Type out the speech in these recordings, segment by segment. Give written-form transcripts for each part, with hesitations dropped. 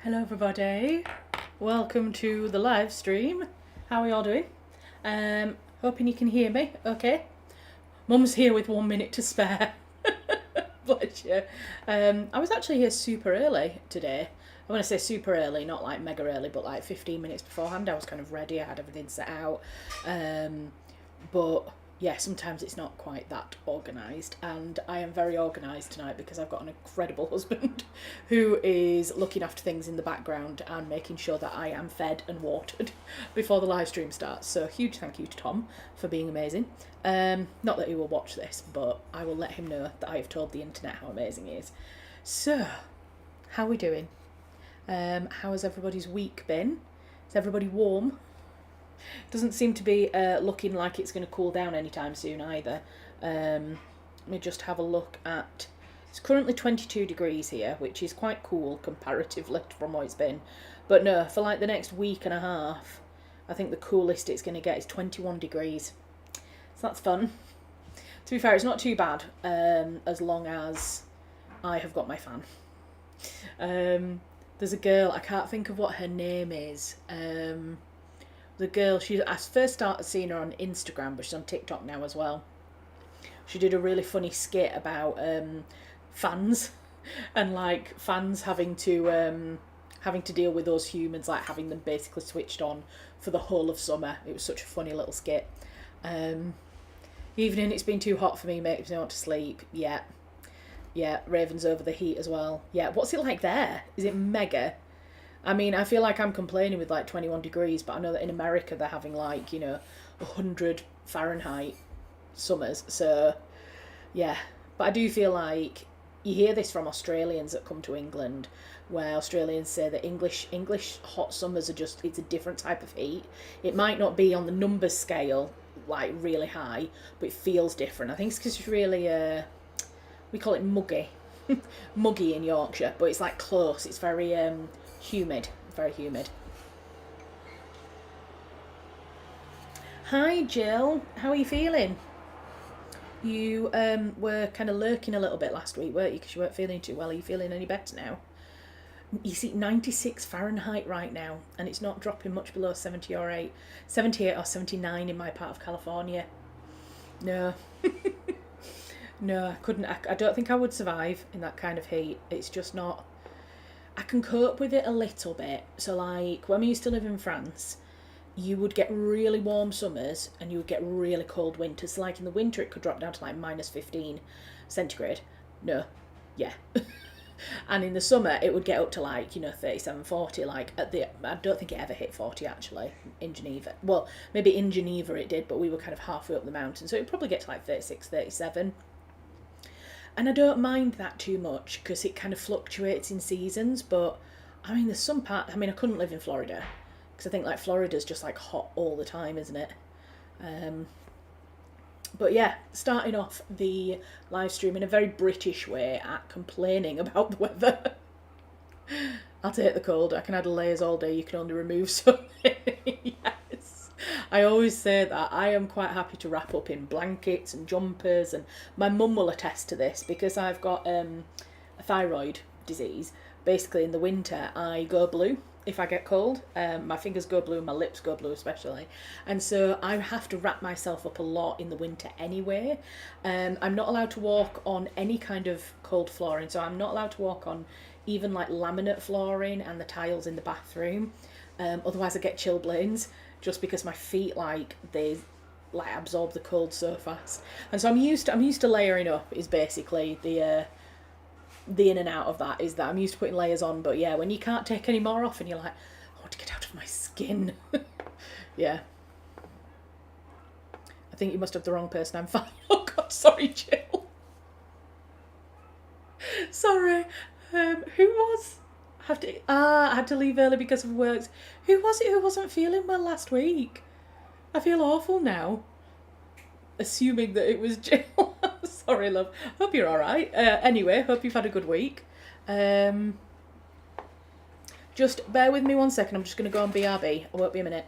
Hello everybody, welcome to the live stream. How are you all doing? Hoping you can hear me okay. Mum's here with 1 minute to spare. Bless you. I was actually here super early today. I want to say super early, not like mega early, but like 15 minutes beforehand. I was kind of ready, I had everything set out. But yeah, sometimes it's not quite that organised, and I am very organised tonight because I've got an incredible husband who is looking after things in the background and making sure that I am fed and watered before the live stream starts. So huge thank you to Tom for being amazing. Not that he will watch this, but I will let him know that I have told the internet how amazing he is. So, how are we doing? How has everybody's week been? Is everybody warm? Doesn't seem to be looking like it's going to cool down anytime soon either. Let me just have a look at... It's currently 22 degrees here, which is quite cool comparatively from what it's been. But no, for like the next week and a half, I think the coolest it's going to get is 21 degrees. So that's fun. To be fair, it's not too bad as long as I have got my fan. There's a girl, I can't think of what her name is. The girl, I first started seeing her on Instagram, but she's on TikTok now as well. She did a really funny skit about fans and like fans having to deal with us humans, like having them basically switched on for the whole of summer. It was such a funny little skit. Evening, it's been too hot for me, makes me want to sleep. Yeah, Raven's over the heat as well. Yeah, what's it like there? Is it mega? I mean, I feel like I'm complaining with like 21 degrees, but I know that in America they're having like, 100 Fahrenheit summers. So, yeah. But I do feel like you hear this from Australians that come to England, where Australians say that English hot summers are just, it's a different type of heat. It might not be on the numbers scale, like really high, but it feels different. I think it's because it's really, we call it muggy. Muggy in Yorkshire, but it's like close. It's very... humid, very humid. Hi Jill, how are you feeling? You were kind of lurking a little bit last week, weren't you, because you weren't feeling too well. Are you feeling any better now? You see 96 Fahrenheit right now, and it's not dropping much below 78 or 79 in my part of California. No. No, I couldn't. I don't think I would survive in that kind of heat. It's just not... I can cope with it a little bit. So like when we used to live in France, you would get really warm summers and you would get really cold winters. So like in the winter it could drop down to like minus 15 centigrade. No, yeah. And in the summer it would get up to like, 37, 40. Like I don't think it ever hit 40 actually in Geneva. Well, maybe in Geneva it did, but we were kind of halfway up the mountain. So it would probably get to like 36, 37. And I don't mind that too much because it kind of fluctuates in seasons. But I mean, there's some part. I mean, I couldn't live in Florida because I think like Florida's just like hot all the time, isn't it? But yeah, starting off the live stream in a very British way at complaining about the weather. I'll take the cold. I can add layers all day. You can only remove some. Yes. I always say that I am quite happy to wrap up in blankets and jumpers, and my mum will attest to this because I've got a thyroid disease. Basically in the winter I go blue if I get cold. My fingers go blue, my lips go blue especially, and so I have to wrap myself up a lot in the winter anyway. I'm not allowed to walk on any kind of cold flooring, so I'm not allowed to walk on even like laminate flooring and the tiles in the bathroom. Otherwise I get chilblains, just because my feet they absorb the cold so fast. And so I'm used to layering up is basically the the in and out of that is that I'm used to putting layers on, but yeah, when you can't take any more off and you're like, I want to get out of my skin. Yeah. I think you must have the wrong person. I'm fine. Oh God, sorry, Jill. Sorry. Who was? I had to leave early because of work. Who was it who wasn't feeling well last week? I feel awful now. Assuming that it was Jill. Sorry, love. Hope you're alright. Anyway, hope you've had a good week. Just bear with me 1 second. I'm just going to go on BRB. I won't be a minute.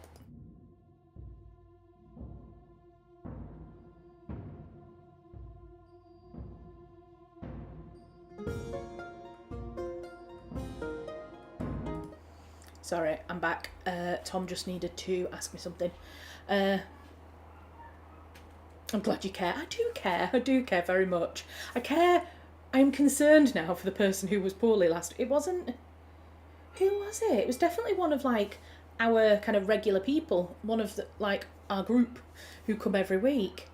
Sorry, I'm back. Tom just needed to ask me something. I'm glad you care. I do care. I do care very much. I care. I'm concerned now for the person who was poorly last. It wasn't. Who was it? It was definitely one of like our kind of regular people. One of the like our group who come every week.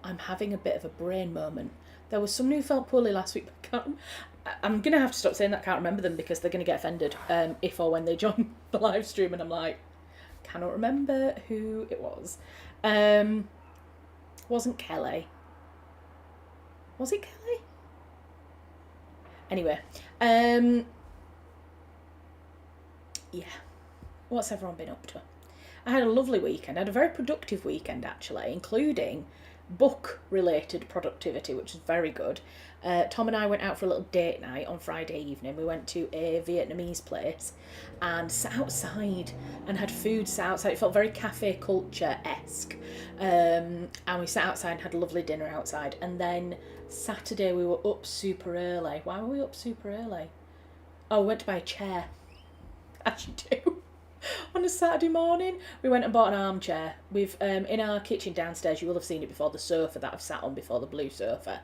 I'm having a bit of a brain moment. There was someone who felt poorly last week, but I'm going to have to stop saying that I can't remember them because they're going to get offended if or when they join the live stream and I'm like, cannot remember who it was. Wasn't Kelly. Was it Kelly? Anyway, yeah. What's everyone been up to? I had a lovely weekend. I had a very productive weekend actually, including book-related productivity, which is very good. Tom and I went out for a little date night on Friday evening. We went to a Vietnamese place and sat outside and had food sat outside. It felt very cafe culture-esque. And we sat outside and had a lovely dinner outside. And then Saturday we were up super early. Why were we up super early? Oh, we went to buy a chair. As you do. On a Saturday morning, we went and bought an armchair. We've in our kitchen downstairs, you will have seen it before, the sofa that I've sat on before, the blue sofa.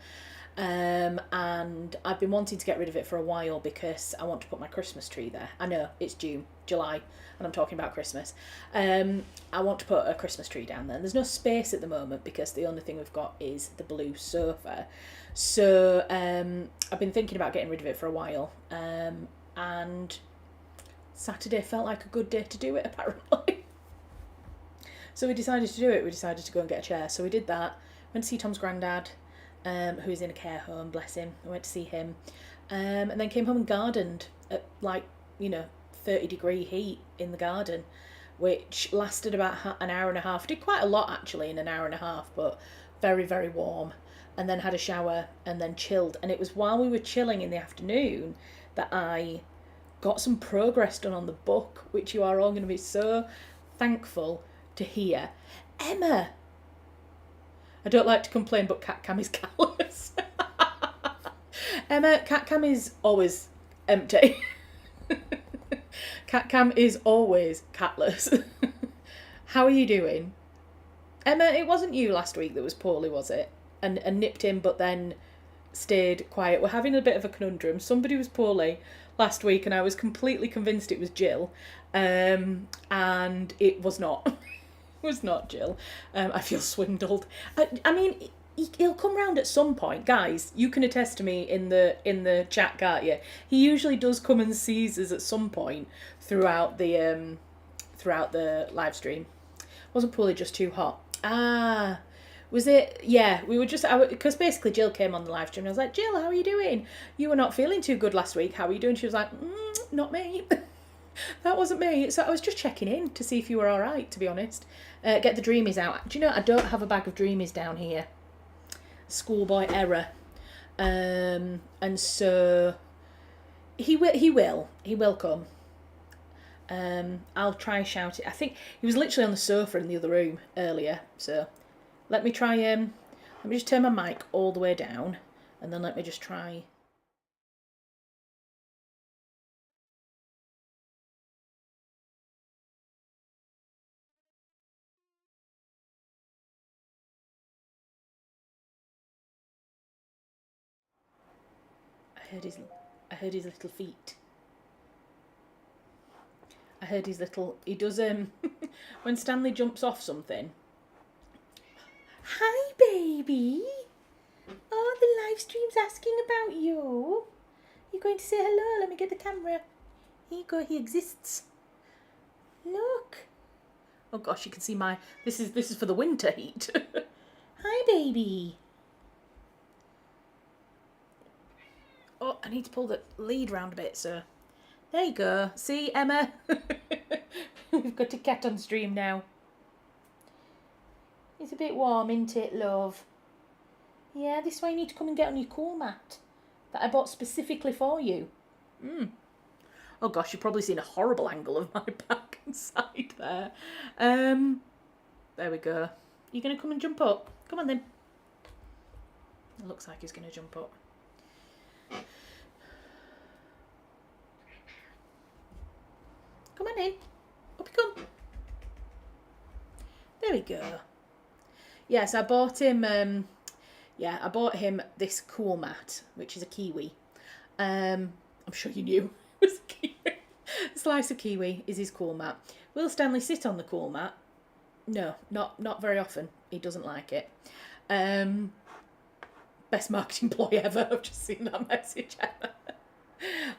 And I've been wanting to get rid of it for a while because I want to put my Christmas tree there. I know, it's July, and I'm talking about Christmas. I want to put a Christmas tree down there. And there's no space at the moment because the only thing we've got is the blue sofa. So I've been thinking about getting rid of it for a while. And Saturday felt like a good day to do it, apparently. So we decided to do it. We decided to go and get a chair. So we did that. Went to see Tom's granddad, who's in a care home, bless him. I went to see him. And then came home and gardened at 30-degree heat in the garden, which lasted about an hour and a half. Did quite a lot, actually, in an hour and a half, but very, very warm. And then had a shower and then chilled. And it was while we were chilling in the afternoon that I got some progress done on the book, which you are all going to be so thankful to hear. Emma! I don't like to complain, but cat cam is callous. Emma, cat cam is always empty. Cat cam is always catless. How are you doing? Emma, it wasn't you last week that was poorly, was it? And nipped in, but then stayed quiet. We're having a bit of a conundrum. Somebody was poorly last week and I was completely convinced it was Jill, and it was not. It was not Jill. I feel swindled. I mean, he'll come round at some point, guys. You can attest to me in the chat, can't you? He usually does come and sees us at some point throughout the live stream. Wasn't poorly, just too hot. Was it? Yeah, we were just, because basically Jill came on the live stream and I was like, Jill, how are you doing? You were not feeling too good last week. How are you doing? She was like, not me. That wasn't me. So I was just checking in to see if you were all right, to be honest. Get the Dreamies out. Do you know, I don't have a bag of Dreamies down here. Schoolboy error. And so he will come. I'll try and shout it. I think he was literally on the sofa in the other room earlier, so let me try let me just turn my mic all the way down and then let me just try. I heard his little feet. I heard his little, he does when Stanley jumps off something. Hi baby. Oh, the live stream's asking about you. You're going to say hello. Let me get the camera. Here you go. He exists. Look. Oh gosh, you can see my. This is for the winter heat. Hi, baby. Oh, I need to pull the lead round a bit, so there you go. See, Emma? We've got a cat on stream now. It's a bit warm, isn't it, love? Yeah, this is why you need to come and get on your cool mat that I bought specifically for you. Oh gosh, you've probably seen a horrible angle of my back and side there. There we go. You going to come and jump up? Come on then. It looks like he's going to jump up. Come on in. Up you come. There we go. Yes, I bought him. I bought him this cool mat, which is a kiwi. I'm sure you knew it was a kiwi. A slice of kiwi is his cool mat. Will Stanley sit on the cool mat? No, not very often. He doesn't like it. Best marketing ploy ever. I've just seen that message ever.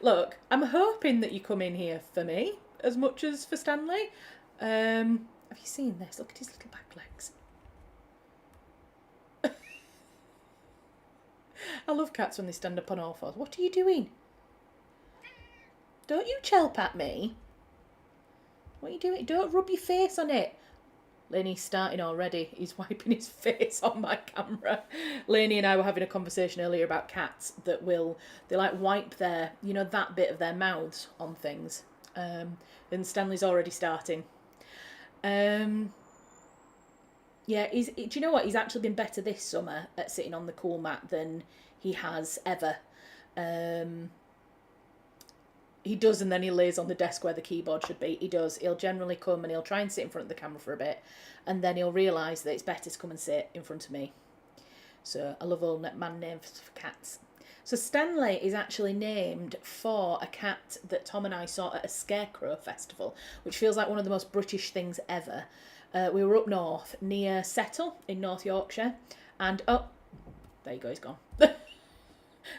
Look, I'm hoping that you come in here for me as much as for Stanley. Have you seen this? Look at his little back legs. I love cats when they stand up on all fours. What are you doing? Don't you chelp at me. What are you doing? Don't rub your face on it. Lainey's starting already. He's wiping his face on my camera. Lainey and I were having a conversation earlier about cats that they like wipe their, that bit of their mouths on things. And Stanley's already starting. Do you know what? He's actually been better this summer at sitting on the cool mat than he has ever. He does, and then he lays on the desk where the keyboard should be. He does. He'll generally come and he'll try and sit in front of the camera for a bit, and then he'll realise that it's better to come and sit in front of me. So I love all man names for cats. So Stanley is actually named for a cat that Tom and I saw at a scarecrow festival, which feels like one of the most British things ever. We were up north near Settle in North Yorkshire, and oh, there you go, he's gone.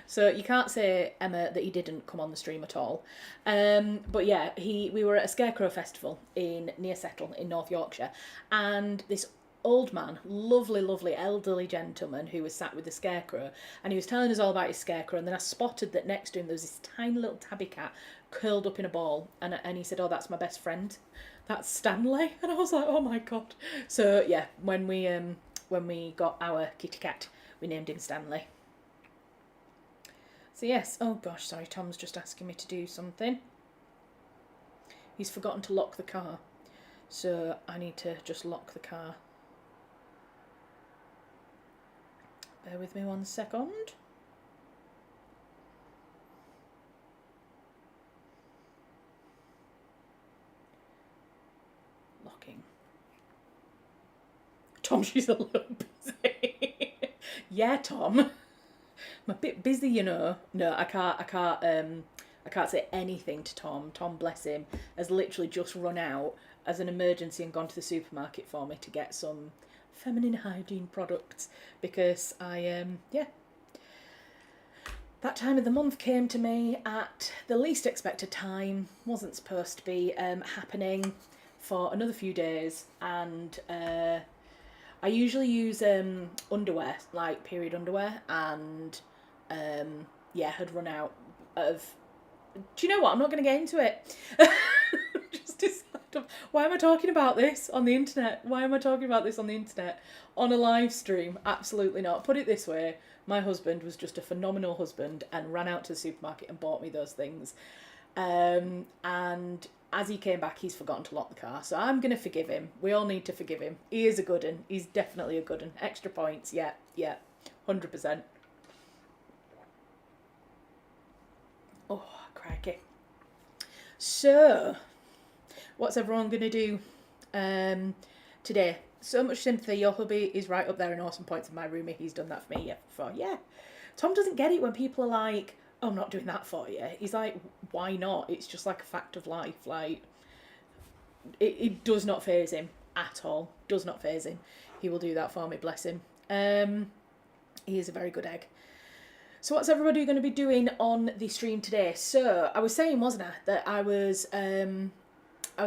So you can't say, Emma, that he didn't come on the stream at all. But yeah, we were at a scarecrow festival near Settle in North Yorkshire, and this old man, lovely elderly gentleman who was sat with the scarecrow, and he was telling us all about his scarecrow, and then I spotted that next to him there was this tiny little tabby cat curled up in a ball, and he said, oh, that's my best friend. That's Stanley. And I was like, oh my God. So yeah, when we got our kitty cat, we named him Stanley. So yes, oh gosh, sorry, Tom's just asking me to do something. He's forgotten to lock the car. So I need to just lock the car. Bear with me 1 second. Locking. Tom, she's a little busy. Yeah, Tom. I'm a bit busy, No, I can't say anything to Tom. Tom, bless him, has literally just run out as an emergency and gone to the supermarket for me to get some feminine hygiene products because that time of the month came to me at the least expected time. Wasn't supposed to be happening for another few days, and I usually use underwear, like period underwear, and had run out of. Do you know what? I'm not going to get into it. Just decided, why am I talking about this on the internet? Why am I talking about this on the internet on a live stream? Absolutely not. Put it this way: my husband was just a phenomenal husband and ran out to the supermarket and bought me those things. And as he came back, he's forgotten to lock the car. So I'm going to forgive him. We all need to forgive him. He is a good un. He's definitely a good un. Extra points. Yeah, 100%. Oh, crikey. So, what's everyone going to do today? So much sympathy. Your hubby is right up there in awesome points in my roomie. He's done that for me before. Yeah. Tom doesn't get it when people are like, oh, I'm not doing that for you. He's like, why not? It's just like a fact of life. Like, it does not faze him at all. Does not faze him. He will do that for me, bless him. He is a very good egg. So what's everybody going to be doing on the stream today? So I was saying, wasn't I, that I was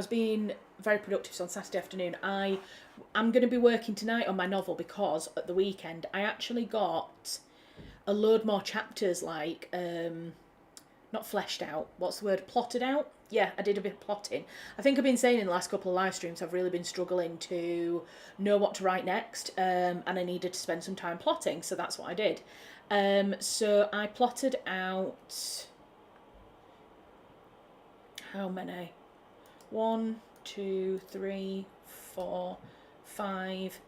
being very productive. So on Saturday afternoon, I'm going to be working tonight on my novel because at the weekend I actually got a load more chapters, like not fleshed out. What's the word? Plotted out. Yeah, I did a bit of plotting. I think I've been saying in the last couple of live streams I've really been struggling to know what to write next, and I needed to spend some time plotting, so that's what I did. So I plotted out how many? 1, 2, 3, 4, 5,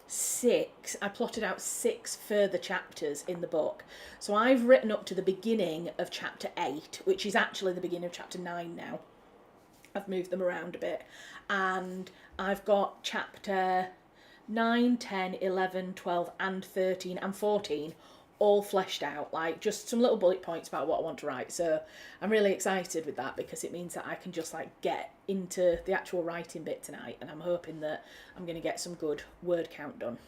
6. I plotted out 6 further chapters in the book. So I've written up to the beginning of chapter 8, which is actually the beginning of chapter 9 now. I've moved them around a bit. And I've got chapter 9, 10, 11, 12 and 13 and 14 all fleshed out, like just some little bullet points about what I want to write. So I'm really excited with that because it means that I can just like get into the actual writing bit tonight, and I'm hoping that I'm going to get some good word count done.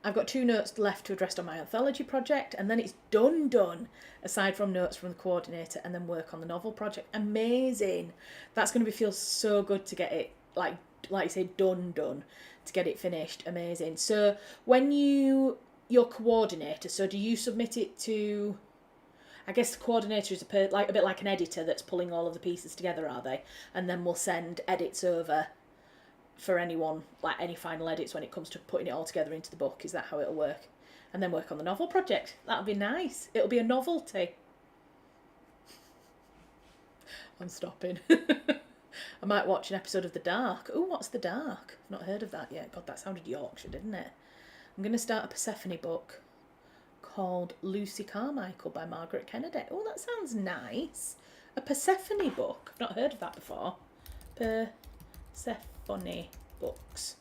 I've got 2 notes left to address on my anthology project, and then it's done, aside from notes from the coordinator, and then work on the novel project. Amazing. That's going to feel so good to get it, like I say, done, to get it finished. Amazing. So when your coordinator, so do you submit it to, I guess the coordinator is a bit like an editor that's pulling all of the pieces together, are they? And then we'll send edits over for anyone, like any final edits when it comes to putting it all together into the book. Is that how it'll work? And then work on the novel project. That'll be nice. It'll be a novelty. I'm stopping. I might watch an episode of The Dark. Oh, what's The Dark? I've not heard of that yet. God, that sounded Yorkshire, didn't it? I'm going to start a Persephone book called Lucy Carmichael by Margaret Kennedy. Oh, that sounds nice. A Persephone book. I've not heard of that before. Persephone books.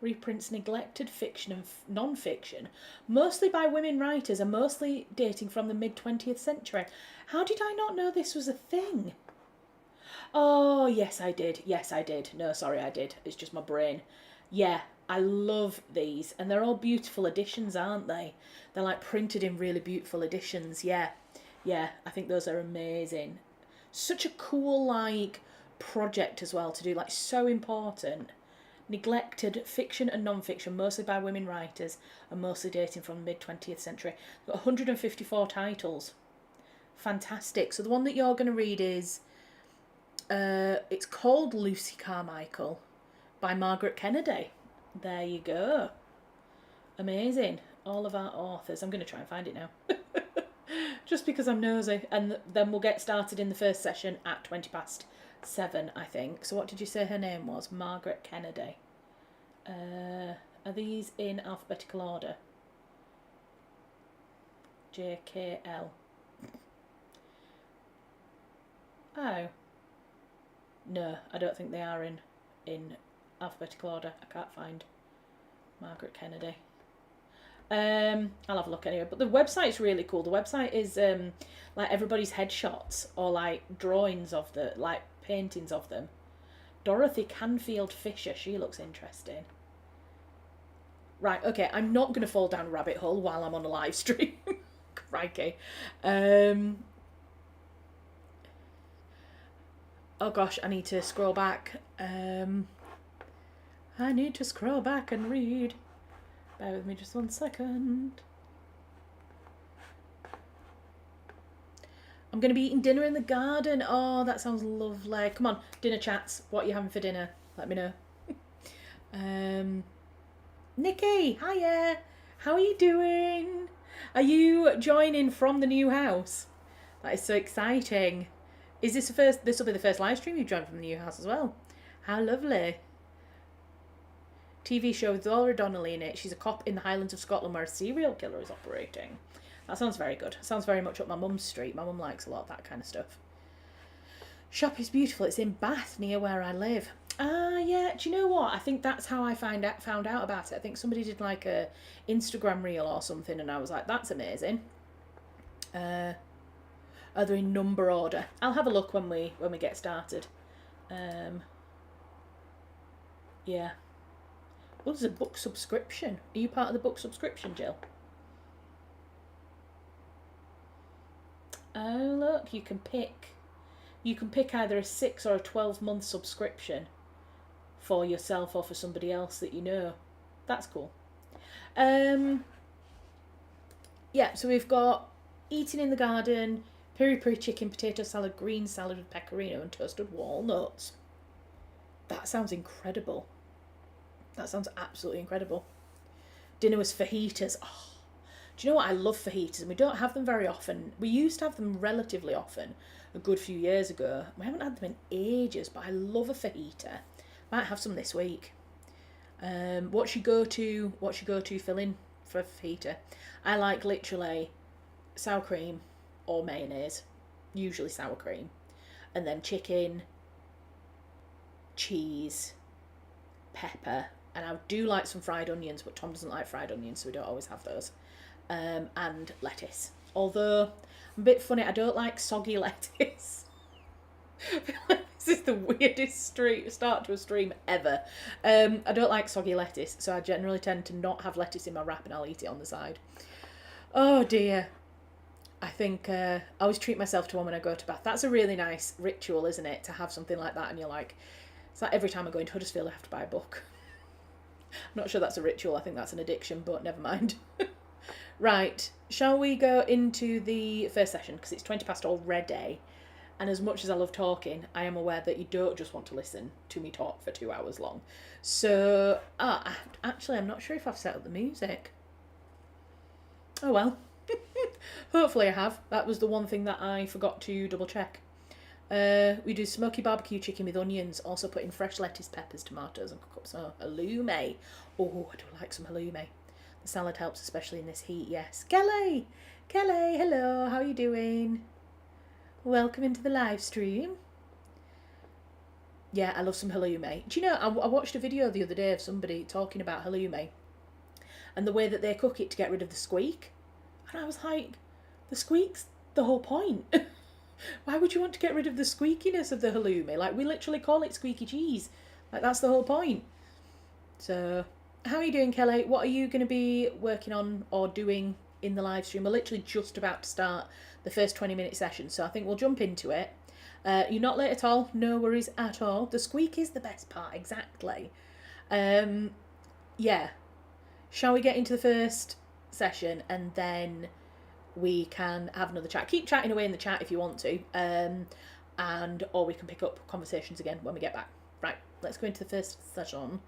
Reprints neglected fiction and non-fiction, mostly by women writers and mostly dating from the mid-20th century. How did I not know this was a thing? Oh, yes, I did. No, sorry, I did. It's just my brain. Yeah, I love these, and they're all beautiful editions, aren't they? They're like printed in really beautiful editions. Yeah, I think those are amazing. Such a cool like project as well to do, like so important. Neglected fiction and non-fiction, mostly by women writers and mostly dating from the mid-20th century. Got 154 titles. Fantastic. So the one that you're going to read is, it's called Lucy Carmichael by Margaret Kennedy. There you go. Amazing. All of our authors. I'm going to try and find it now. Just because I'm nosy. And then we'll get started in the first session at 7:20, I think. So what did you say her name was? Margaret Kennedy. Are these in alphabetical order? JKL. Oh. No, I don't think they are in alphabetical order. I can't find Margaret Kennedy. I'll have a look anyway. But the website's really cool. The website is like everybody's headshots or like drawings of the, like paintings of them. Dorothy Canfield Fisher, she looks interesting. Right, okay, I'm not going to fall down a rabbit hole while I'm on a live stream. Crikey. Oh gosh, I need to scroll back. I need to scroll back and read. Bear with me just 1 second. I'm going to be eating dinner in the garden. Oh, that sounds lovely. Come on, dinner chats. What are you having for dinner? Let me know. Nikki, hiya. How are you doing? Are you joining from the new house? That is so exciting. Is this this will be the first live stream you've joined from the new house as well. How lovely. TV show with Laura Donnelly in it. She's a cop in the Highlands of Scotland where a serial killer is operating. That sounds very good. Sounds very much up my mum's street. My mum likes a lot of that kind of stuff. Shop is beautiful. It's in Bath, near where I live. Ah, yeah. Do you know what? I think that's how I found out about it. I think somebody did like a Instagram reel or something, and I was like, that's amazing. Are they in number order? I'll have a look when we get started. Yeah. Well, there's a book subscription. Are you part of the book subscription, Jill? Oh, look, you can pick either a 6 or a 12-month subscription for yourself or for somebody else that you know. That's cool. Yeah, so we've got eating in the garden, peri peri chicken, potato salad, green salad with pecorino and toasted walnuts. That sounds incredible. That sounds absolutely incredible. Dinner was fajitas. Oh, do you know what? I love fajitas, and we don't have them very often. We used to have them relatively often a good few years ago. We haven't had them in ages, but I love a fajita. Might have some this week. What's your go-to filling for fajita? I like literally sour cream or mayonnaise, usually sour cream, and then chicken, cheese, pepper, and I do like some fried onions, but Tom doesn't like fried onions, so we don't always have those, and lettuce. Although, I'm a bit funny, I don't like soggy lettuce. This is the weirdest start to a stream ever. I don't like soggy lettuce, so I generally tend to not have lettuce in my wrap and I'll eat it on the side. Oh dear. I think I always treat myself to one when I go to bath. That's a really nice ritual, isn't it? To have something like that and you're like, it's like every time I go into Huddersfield I have to buy a book. I'm not sure that's a ritual, I think that's an addiction, but never mind. Right, shall we go into the first session? Because it's 20 past already. And as much as I love talking, I am aware that you don't just want to listen to me talk for 2 hours long. So, actually, I'm not sure if I've set up the music. Oh well. Hopefully I have. That was the one thing that I forgot to double check. We do smoky barbecue chicken with onions, also put in fresh lettuce, peppers, tomatoes, and cook up some halloumi. Oh, I do like some halloumi. The salad helps, especially in this heat, yes. Kelly, hello, how are you doing? Welcome into the live stream. Yeah, I love some halloumi. Do you know, I watched a video the other day of somebody talking about halloumi and the way that they cook it to get rid of the squeak. And I was like, the squeak's the whole point. Why would you want to get rid of the squeakiness of the halloumi? Like, we literally call it squeaky cheese. Like, that's the whole point. So, how are you doing, Kelly? What are you going to be working on or doing in the live stream? We're literally just about to start the first 20-minute session, so I think we'll jump into it. You're not late at all, no worries at all. The squeak is the best part, exactly. Yeah. Shall we get into the first session and then we can have another chat? Keep chatting away in the chat if you want to, or we can pick up conversations again when we get back. Right, let's go into the first session.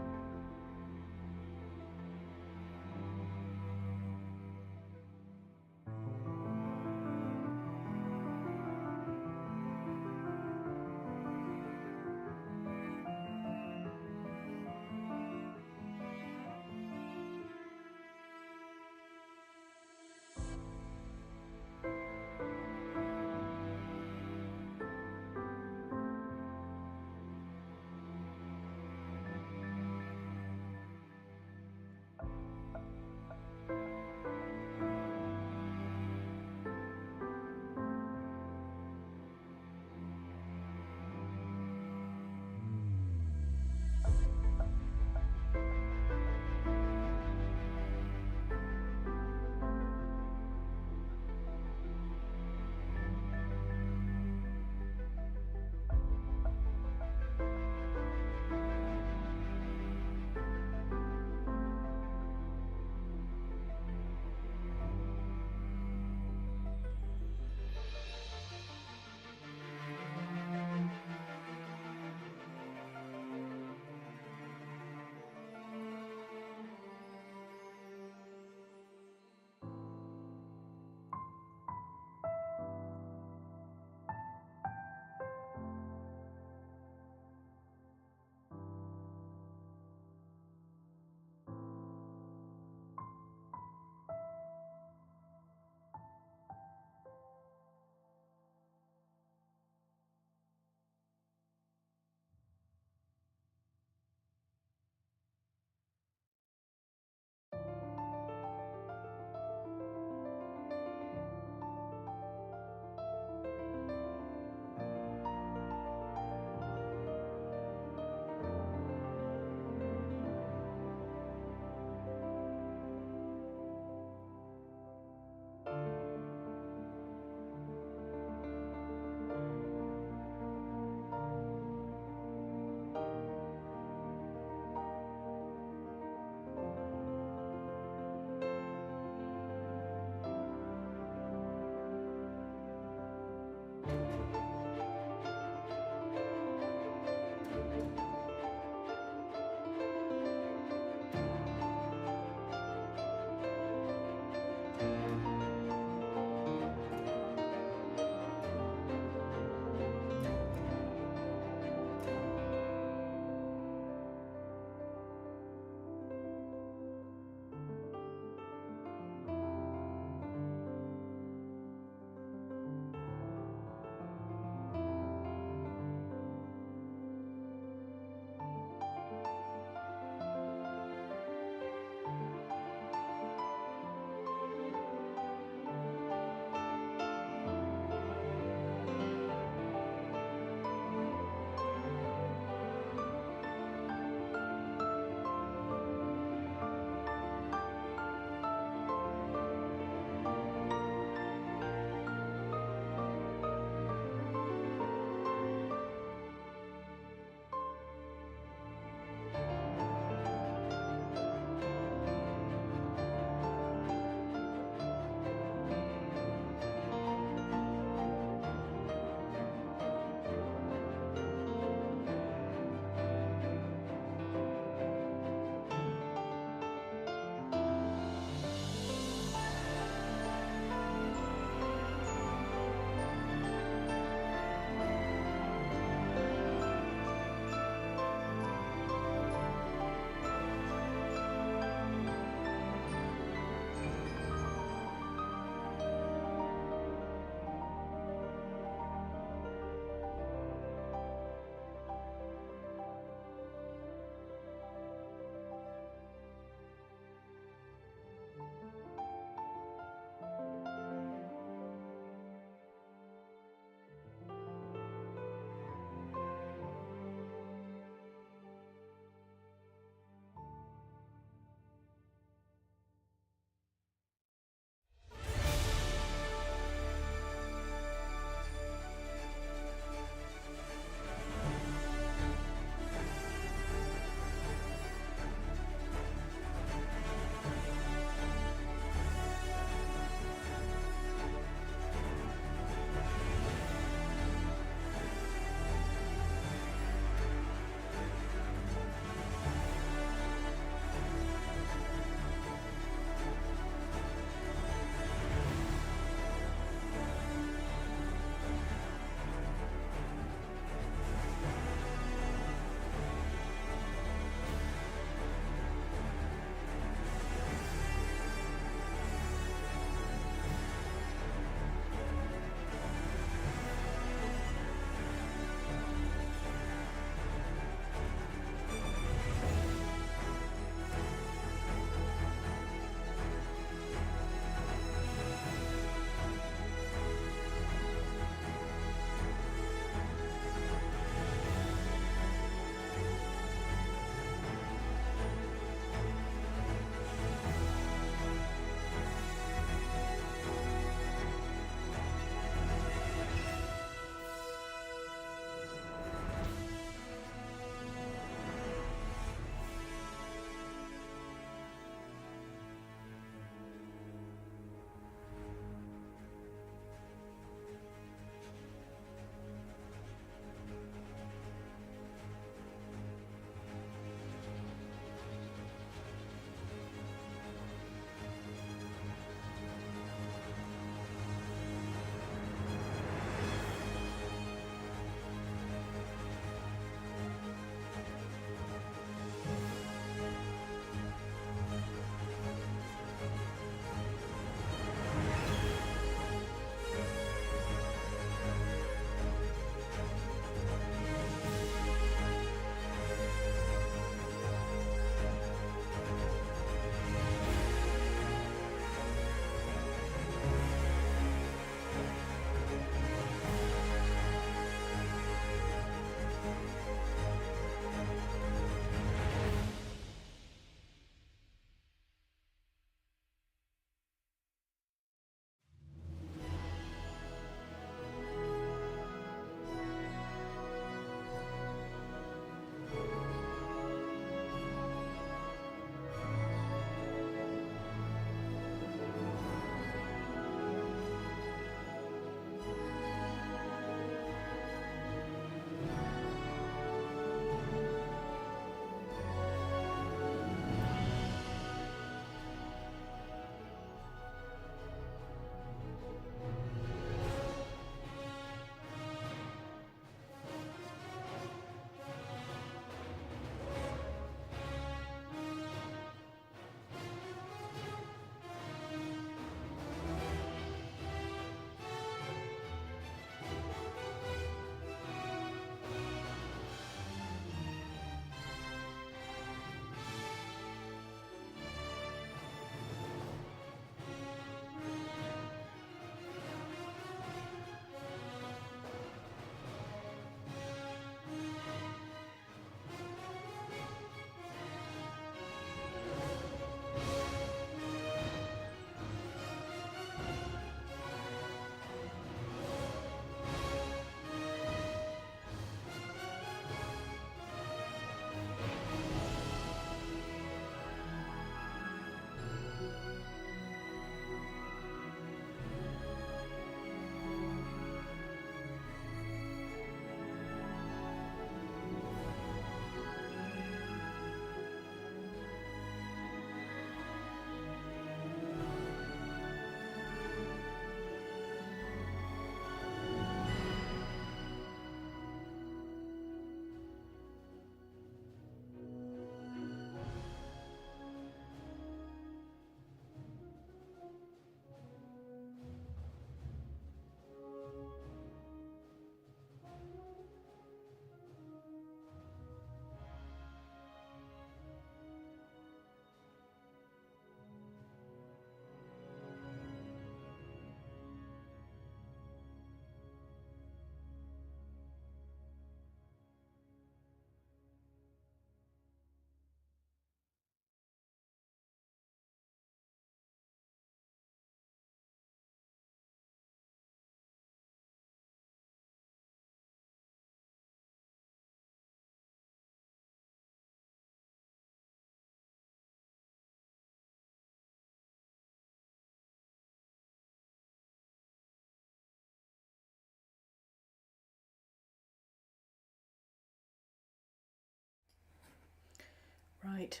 Right.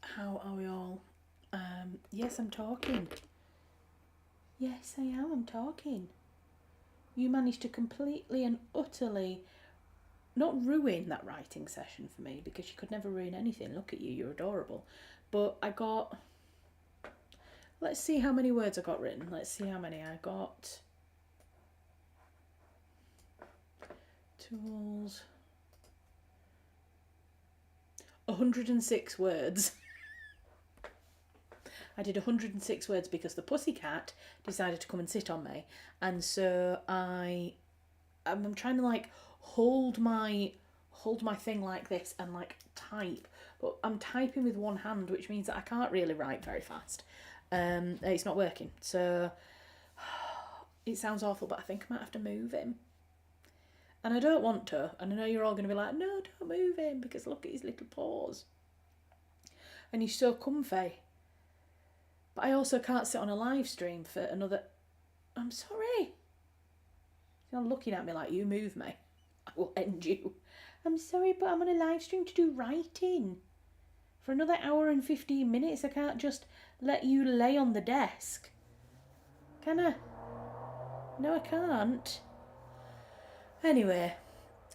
How are we all? Yes, I'm talking. Yes, I am. I'm talking. You managed to completely and utterly not ruin that writing session for me, because you could never ruin anything. Look at you, you're adorable. But I got... Let's see how many words I got written. Let's see how many I got. Tools. 106 words. I did 106 words because the pussycat decided to come and sit on me, and so I'm trying to like hold my thing like this and like type, but I'm typing with one hand, which means that I can't really write very fast. It's not working, so it sounds awful, but I think I might have to move him. And I don't want to, and I know you're all going to be like, no, don't move him, because look at his little paws. And he's so comfy. But I also can't sit on a live stream for another... I'm sorry. You're looking at me like, you move me, I will end you. I'm sorry, but I'm on a live stream to do writing. For another hour and 15 minutes, I can't just let you lay on the desk. Can I? No, I can't. Anyway,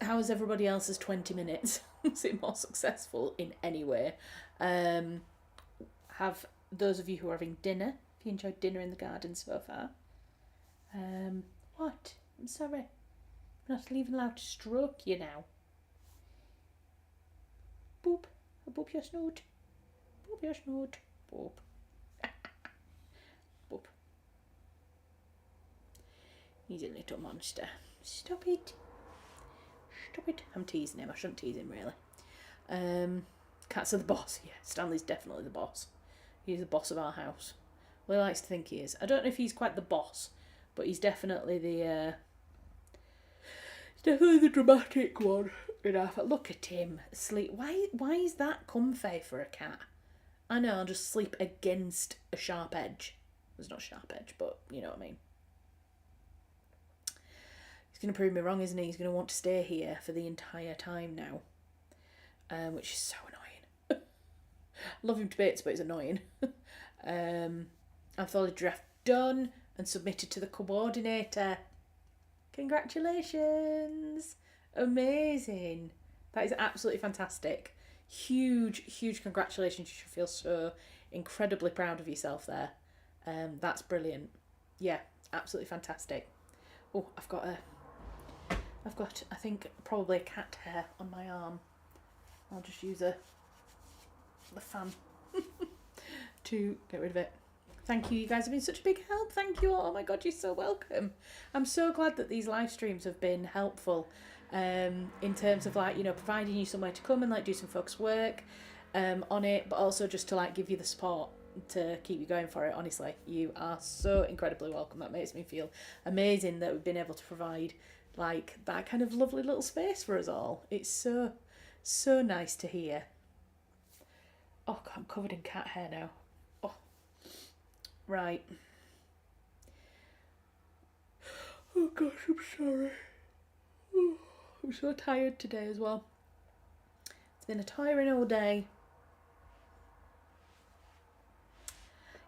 how was everybody else's 20 minutes? Was it more successful in any way? Have those of you who are having dinner, if you enjoyed dinner in the garden so far? What? I'm sorry. I'm not even allowed to stroke you now. Boop. Boop your snoot. Boop your snoot. Boop. Boop. He's a little monster. Stop it. Stop it. I'm teasing him. I shouldn't tease him, really. Cats are the boss. Yeah, Stanley's definitely the boss. He's the boss of our house. Well, he likes to think he is. I don't know if he's quite the boss, but he's definitely the dramatic one. Look at him sleep. Why is that comfy for a cat? I know, I'll just sleep against a sharp edge. It's not a sharp edge, but you know what I mean. He's going to prove me wrong, isn't he? He's going to want to stay here for the entire time now, which is so annoying. Love him to bits, but it's annoying. I've got the draft done and submitted to the coordinator. Congratulations! Amazing. That is absolutely fantastic. Huge congratulations. You should feel so incredibly proud of yourself there. That's brilliant. Yeah, absolutely fantastic. Oh, I've got I think probably a cat hair on my arm. I'll just use the fan to get rid of it. Thank you. You guys have been such a big help. Thank you all. Oh my God, you're so welcome. I'm so glad that these live streams have been helpful in terms of like, you know, providing you somewhere to come and like do some focused work on it, but also just to like give you the support to keep you going for it. Honestly, you are so incredibly welcome. That makes me feel amazing that we've been able to provide like that kind of lovely little space for us all. It's so nice to hear. Oh God, I'm covered in cat hair now. Oh, right. Oh gosh, I'm sorry. Oh, I'm so tired today as well. It's been a tiring all day.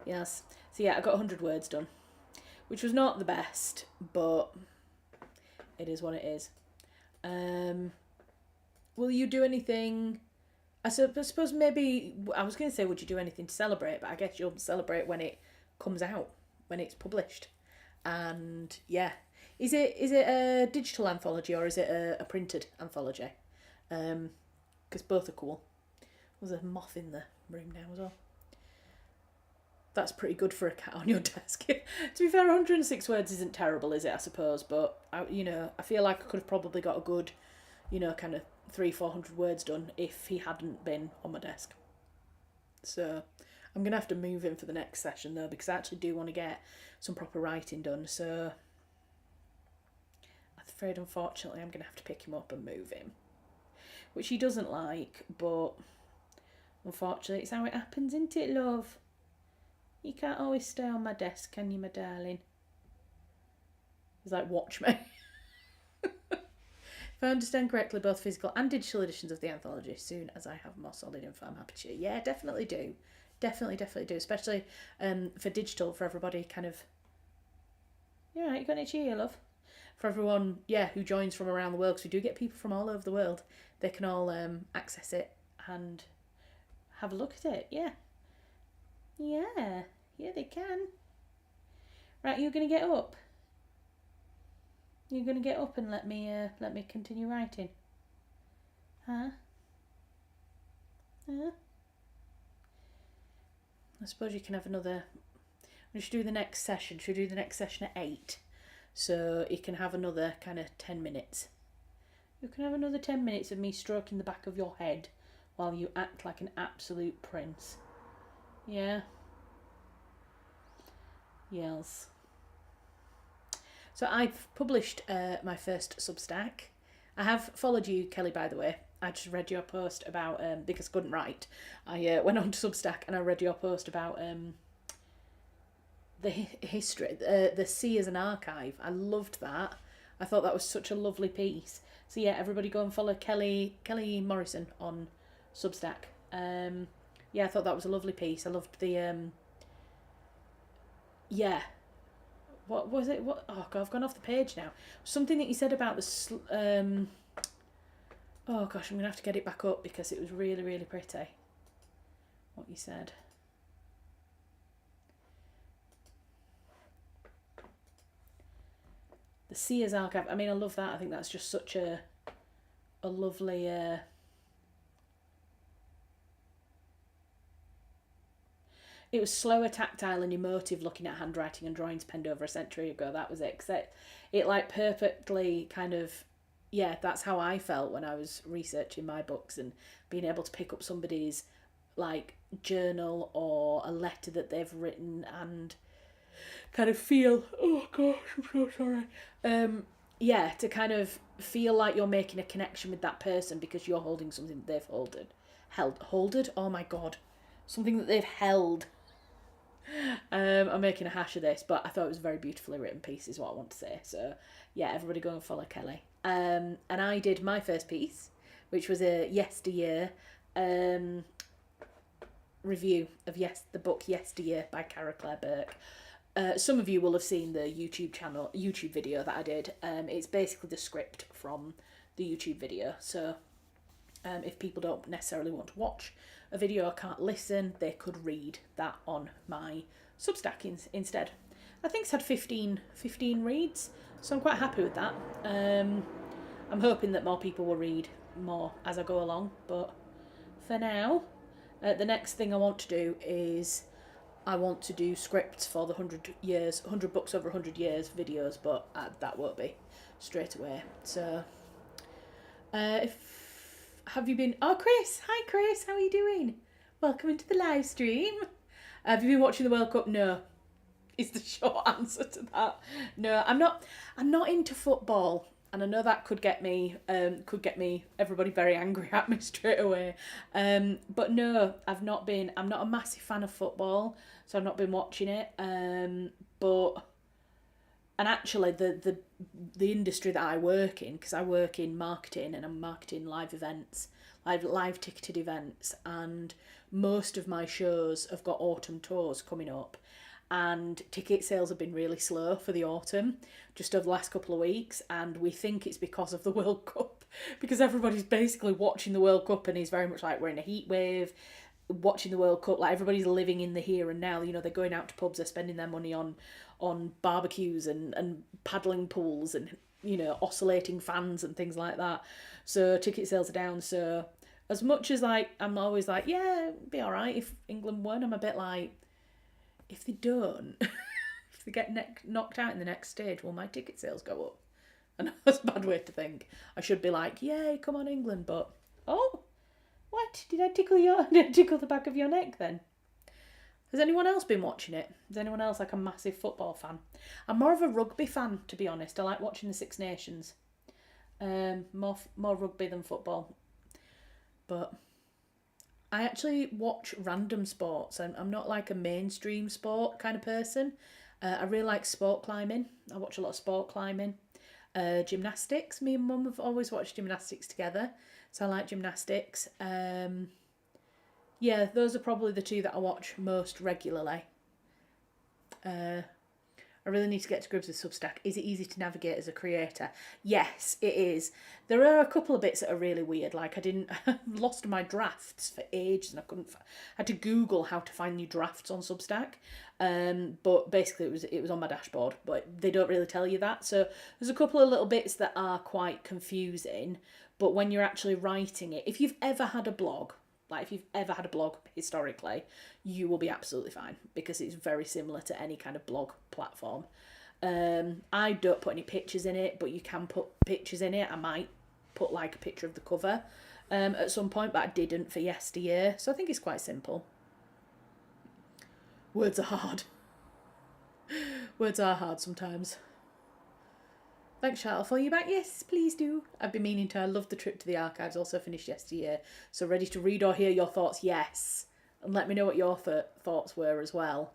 Yes. So yeah, I got 100 words done, which was not the best, but it is what it is. Will you do anything? I suppose maybe, I was going to say, would you do anything to celebrate? But I guess you'll celebrate when it comes out, when it's published. And yeah, is it a digital anthology or is it a printed anthology? Because both are cool. There's a moth in the room now as well. That's pretty good for a cat on your desk. To be fair, 106 words isn't terrible, is it, I suppose? But, I feel like I could have probably got a good, kind of 300-400 words done if he hadn't been on my desk. So I'm going to have to move him for the next session, though, because I actually do want to get some proper writing done. So I'm afraid, unfortunately, I'm going to have to pick him up and move him, which he doesn't like, but unfortunately, it's how it happens, isn't it, love? You can't always stay on my desk, can you, my darling? He's like, watch me. If I understand correctly, both physical and digital editions of the anthology. Soon as I have more solid info, I'm happy to share. Yeah, definitely do. Definitely do. Especially for digital, for everybody kind of... Yeah, you got any cheer, love? For everyone, yeah, who joins from around the world, because we do get people from all over the world. They can all access it and have a look at it. Yeah. Yeah, they can. Right, you're going to get up? You're going to get up and let me continue writing? Huh? I suppose you can have another... We should do the next session. Should we do the next session at 8? So you can have another kind of 10 minutes. You can have another 10 minutes of me stroking the back of your head while you act like an absolute prince. Yeah? Yes. So I've published my first Substack. I have followed you, Kelly, by the way. I just read your post about, because I couldn't write, I went on to Substack and I read your post about the history, the sea as an archive. I loved that. I thought that was such a lovely piece. So yeah, everybody go and follow Kelly Morrison on Substack. Yeah, I thought that was a lovely piece. I loved the yeah. What was it? What? Oh God, I've gone off the page now. Something that you said about the oh gosh, I'm gonna have to get it back up because it was really, really pretty. What you said. The Sears Archive. I mean, I love that. I think that's just such a lovely. It was slower, tactile, and emotive, looking at handwriting and drawings penned over a century ago. That was it. 'Cause it like perfectly kind of, yeah, that's how I felt when I was researching my books and being able to pick up somebody's like journal or a letter that they've written and kind of feel, oh gosh, I'm so sorry. Yeah, to kind of feel like you're making a connection with that person because you're holding something that they've holded. Oh my God, something that they've held. I'm making a hash of this, but I thought it was a very beautifully written piece, is what I want to say. So yeah, everybody go and follow Kelly. And I did my first piece, which was a yesteryear review of the book Yesteryear by Cara Claire Burke. Some of you will have seen the YouTube video that I did. It's basically the script from the YouTube video. So if people don't necessarily want to watch a video or can't listen, they could read that on my Substack instead. I think it's had 15 reads, so I'm quite happy with that. I'm hoping that more people will read more as I go along, but for now, the next thing I want to do is I want to do scripts for the 100 books over 100 years videos, but that won't be straight away. So, have you been... Oh, Chris! Hi, Chris! How are you doing? Welcome into the live stream. Have you been watching the World Cup? No, is the short answer to that. No, I'm not into football, and I know that could get me everybody very angry at me straight away. But no, I'm not a massive fan of football, so I've not been watching it. And actually, the industry that I work in, because I work in marketing and I'm marketing live events, live ticketed events, and most of my shows have got autumn tours coming up, and ticket sales have been really slow for the autumn, just over the last couple of weeks, and we think it's because of the World Cup, because everybody's basically watching the World Cup and is very much like we're in a heat wave, watching the World Cup, like everybody's living in the here and now. You know, they're going out to pubs, they're spending their money on barbecues and paddling pools and, you know, oscillating fans and things like that. So ticket sales are down. So as much as like I'm always like, yeah, it'd be all right if England won, I'm a bit like, if they don't, if they get knocked out in the next stage, will my ticket sales go up? And that's a bad way to think. I should be like, yay, come on England, but oh, what? Did I tickle the back of your neck then? Has anyone else been watching it? Is anyone else like a massive football fan? I'm more of a rugby fan, to be honest. I like watching the Six Nations. More rugby than football. But I actually watch random sports. I'm not like a mainstream sport kind of person. I really like sport climbing. I watch a lot of sport climbing. Gymnastics. Me and Mum have always watched gymnastics together, so I like gymnastics. Yeah, those are probably the two that I watch most regularly. I really need to get to grips with Substack. Is it easy to navigate as a creator? Yes, it is. There are a couple of bits that are really weird. Like I lost my drafts for ages and I had to Google how to find new drafts on Substack. But basically it was on my dashboard, but they don't really tell you that. So there's a couple of little bits that are quite confusing. But when you're actually writing it, if you've ever had a blog, like if you've ever had a blog historically, you will be absolutely fine because it's very similar to any kind of blog platform. I don't put any pictures in it, but you can put pictures in it. I might put like a picture of the cover at some point, but I didn't for yesteryear. So I think it's quite simple. Words are hard. Words are hard sometimes. Thanks, Charlotte. I'll follow you back. Yes, please do. I've been meaning to. I love the trip to the archives. Also finished yesteryear. So ready to read or hear your thoughts? Yes. And let me know what your thoughts were as well.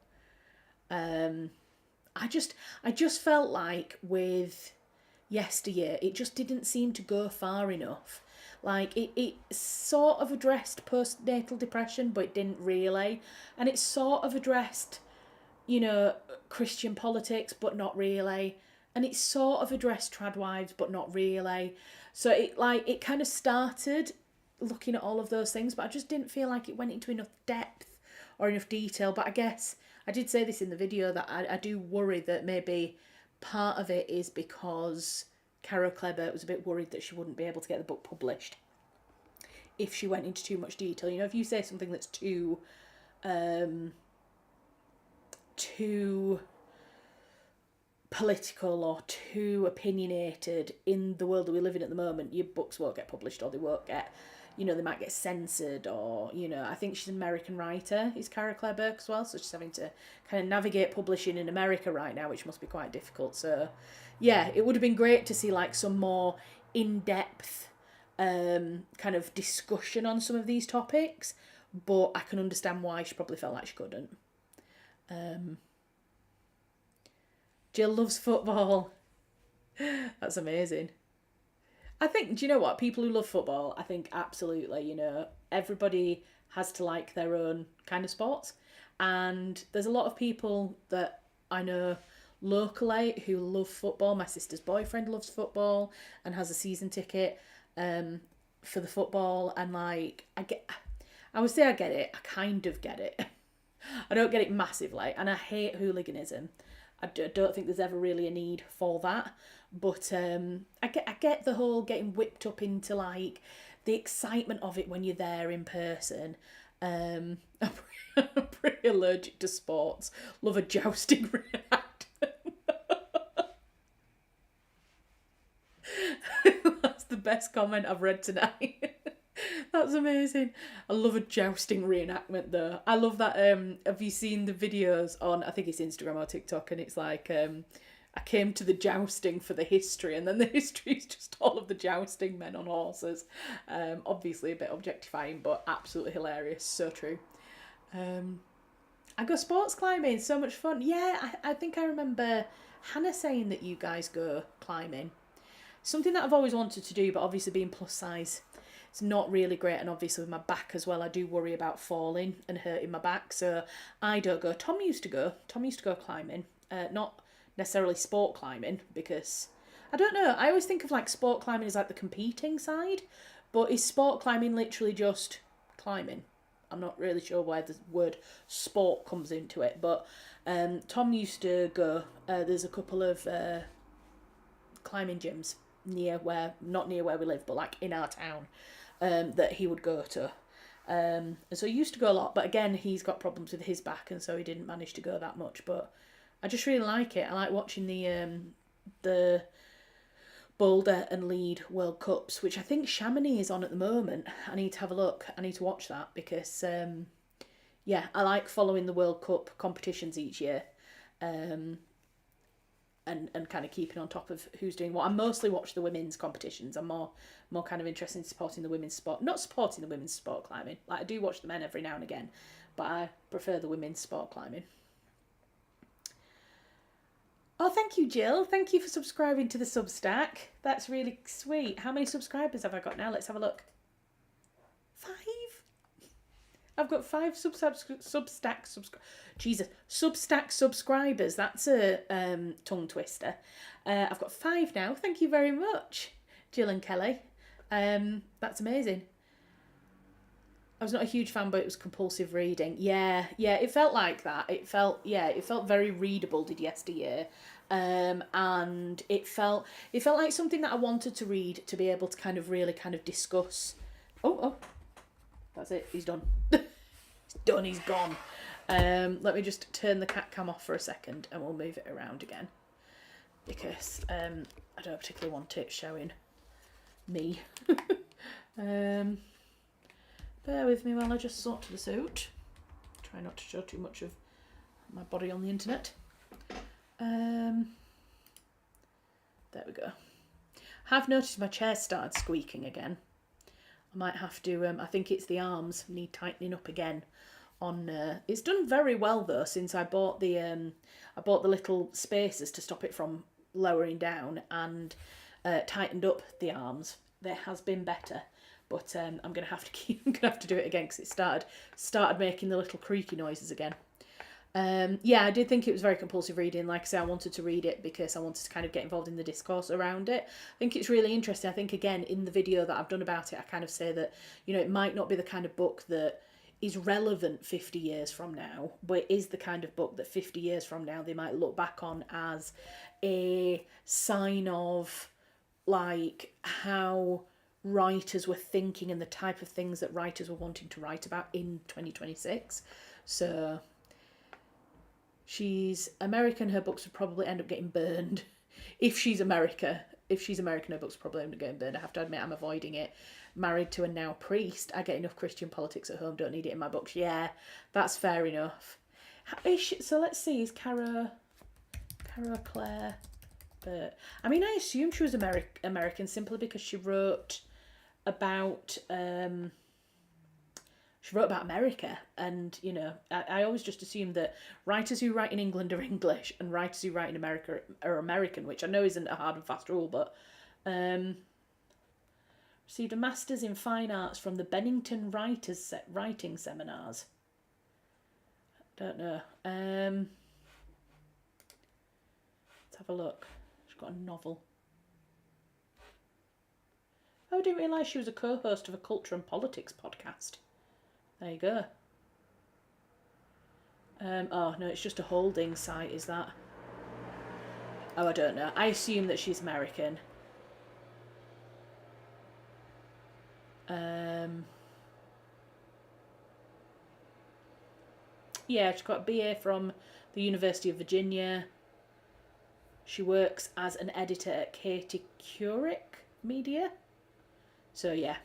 I just felt like with yesteryear, it just didn't seem to go far enough. Like it sort of addressed postnatal depression, but it didn't really. And it sort of addressed, Christian politics, but not really. And it sort of addressed trad wives, but not really. So it kind of started looking at all of those things, but I just didn't feel like it went into enough depth or enough detail. But I guess I did say this in the video that I do worry that maybe part of it is because Cara Kleber was a bit worried that she wouldn't be able to get the book published if she went into too much detail. If you say something that's too political or too opinionated in the world that we live in at the moment, your books won't get published, or they won't get, they might get censored, or, I think she's an American writer, is Cara Kleber as well, so she's having to kind of navigate publishing in America right now, which must be quite difficult. So yeah, it would have been great to see like some more in-depth kind of discussion on some of these topics, but I can understand why she probably felt like she couldn't. Jill loves football. That's amazing. I think, do you know what? People who love football, I think absolutely, everybody has to like their own kind of sports. And there's a lot of people that I know locally who love football. My sister's boyfriend loves football and has a season ticket for the football. And I would say I get it. I kind of get it. I don't get it massively. And I hate hooliganism. I don't think there's ever really a need for that, but I get the whole getting whipped up into like the excitement of it when you're there in person. I'm pretty allergic to sports. Love a jousting reenactment. That's the best comment I've read tonight. That's amazing. I love a jousting reenactment though. I love that. Have you seen the videos on, I think it's Instagram or TikTok, and it's like, I came to the jousting for the history, and then the history is just all of the jousting men on horses. Obviously a bit objectifying, but absolutely hilarious. So true. I go sports climbing, so much fun. Yeah, I think I remember Hannah saying that you guys go climbing. Something that I've always wanted to do, but obviously being plus size, it's not really great, and obviously with my back as well, I do worry about falling and hurting my back, so I don't go. Tom used to go climbing, not necessarily sport climbing, because I don't know, I always think of like sport climbing as like the competing side, but is sport climbing literally just climbing? I'm not really sure where the word sport comes into it, but Tom used to go. There's a couple of climbing gyms not near where we live, but like in our town, that he would go to. And so he used to go a lot, but again, he's got problems with his back, and so he didn't manage to go that much. But I just really like it. I like watching the Boulder and Lead World Cups, which I think Chamonix is on at the moment. I need to have a look. I need to watch that because, yeah, I like following the World Cup competitions each year. And kind of keeping on top of who's doing what. I mostly watch the women's competitions. I'm more kind of interested in supporting the women's sport. Not supporting the women's sport climbing. Like I do watch the men every now and again, but I prefer the women's sport climbing. Oh, thank you, Jill. Thank you for subscribing to the Substack. That's really sweet. How many subscribers have I got now? Let's have a look. 5? I've got 5 Substack subscribers. That's a tongue twister. I've got 5 now. Thank you very much, Jill and Kelly. That's amazing. I was not a huge fan, but it was compulsive reading. Yeah, it felt like that. It felt very readable, did yesteryear. And it felt like something that I wanted to read to be able to kind of really kind of discuss. Oh, that's it. He's done. He's done. He's gone. Let me just turn the cat cam off for a second, and we'll move it around again because I don't particularly want it showing me. Bear with me while I just sort the suit. Try not to show too much of my body on the internet. There we go. Have noticed my chair started squeaking again. I might have to, I think it's the arms need tightening up again. It's done very well though since I bought the little spacers to stop it from lowering down and tightened up the arms. There has been better. But I'm gonna have to do it again because it started making the little creaky noises again. Yeah, I did think it was very compulsive reading. Like I say, I wanted to read it because I wanted to kind of get involved in the discourse around it. I think it's really interesting. I think again in the video that I've done about it, I kind of say that it might not be the kind of book that is relevant 50 years from now, but it is the kind of book that 50 years from now they might look back on as a sign of like how writers were thinking and the type of things that writers were wanting to write about in 2026. So she's American, her books would probably end up getting burned. If she's American, her books would probably end up getting burned. I have to admit I'm avoiding it. Married to a now priest, I get enough Christian politics at home, don't need it in my books. Yeah, that's fair enough. So let's see, is Cara Claire Burt? I mean, I assume she was American simply because she wrote about America, and I always just assume that writers who write in England are English and writers who write in America are American, which I know isn't a hard and fast rule, but received a master's in fine arts from the Bennington writing seminars. Don't know. Let's have a look. She's got a novel. Oh, I didn't realise she was a co-host of a culture and politics podcast. There you go. Oh, no, it's just a holding site, is that? Oh, I don't know. I assume that she's American. Yeah, she's got a BA from the University of Virginia. She works as an editor at Katie Couric Media. So yeah,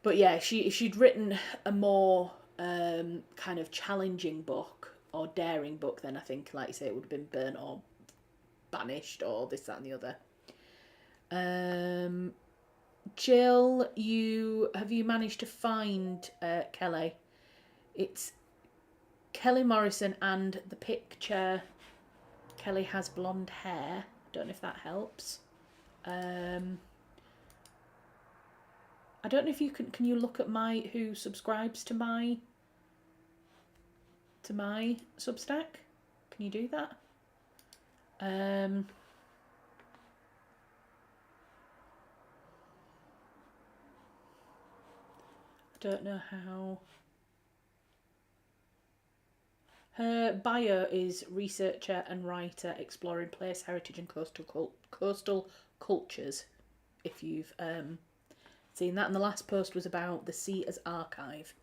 but yeah, if she'd written a more kind of challenging book or daring book, then I think, like you say, it would have been burnt or banished or this, that, and the other. Jill, have you managed to find Kelly? It's Kelly Morrison, and the picture. Kelly has blonde hair. Don't know if that helps. I don't know if you can you look at who subscribes to my Substack? Can you do that? I don't know how. Her bio is researcher and writer exploring place, heritage and coastal cultures, if you've seen that. And the last post was about the sea as archive.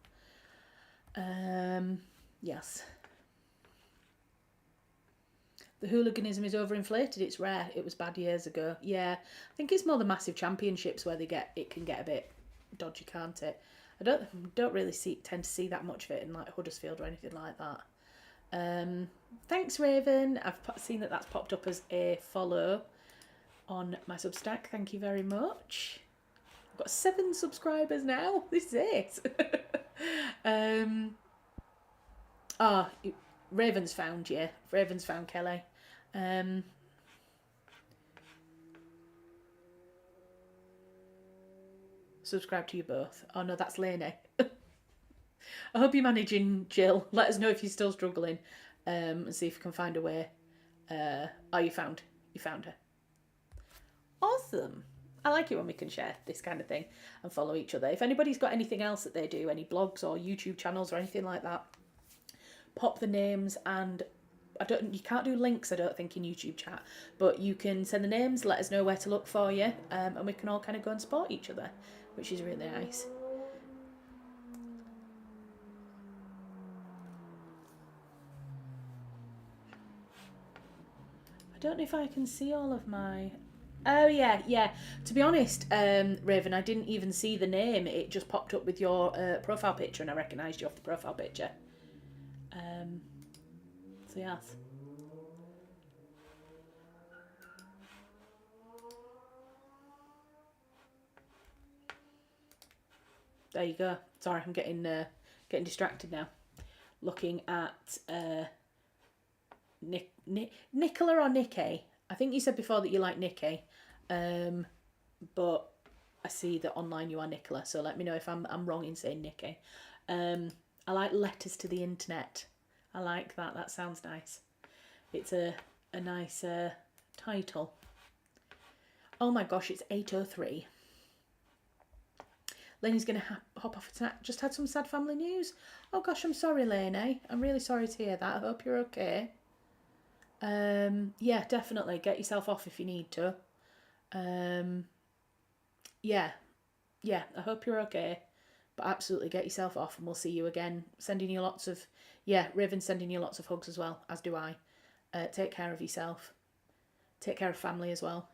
Yes. The hooliganism is overinflated. It's rare. It was bad years ago. Yeah, I think it's more the massive championships where it can get a bit dodgy, can't it? I don't really tend to see that much of it in like Huddersfield or anything like that. Thanks, Raven. I've seen that's popped up as a follow on my Substack. Thank you very much. I've got 7 subscribers now. This is it. Raven's found you. Raven's found Kelly. Subscribe to you both. Oh no, that's Lainey. I hope you're managing, Jill. Let us know if you're still struggling, and see if you can find a way. Oh, you found her. Awesome. I like it when we can share this kind of thing and follow each other. If anybody's got anything else that they do, any blogs or YouTube channels or anything like that, pop the names, and you can't do links, I don't think, in YouTube chat, but you can send the names, let us know where to look for you, and we can all kind of go and support each other, which is really nice. I don't know if I can see all of my... Oh, yeah. To be honest, Raven, I didn't even see the name. It just popped up with your profile picture, and I recognised you off the profile picture. So, yes. There you go. Sorry, I'm getting distracted now. Looking at Nicola or Nikki. I think you said before that you like Nikki, but I see that online you are Nicola. So let me know if I'm wrong in saying Nikki. I like letters to the internet. I like that. That sounds nice. It's a nice title. Oh my gosh, it's 8:03. Lainey's going to hop off tonight. Just had some sad family news. Oh gosh, I'm sorry, Lainey. I'm really sorry to hear that. I hope you're okay. Yeah, definitely. Get yourself off if you need to. Yeah, I hope you're okay. But absolutely get yourself off, and we'll see you again. Sending you lots of... Yeah, Raven's sending you lots of hugs as well, as do I. Take care of yourself. Take care of family as well.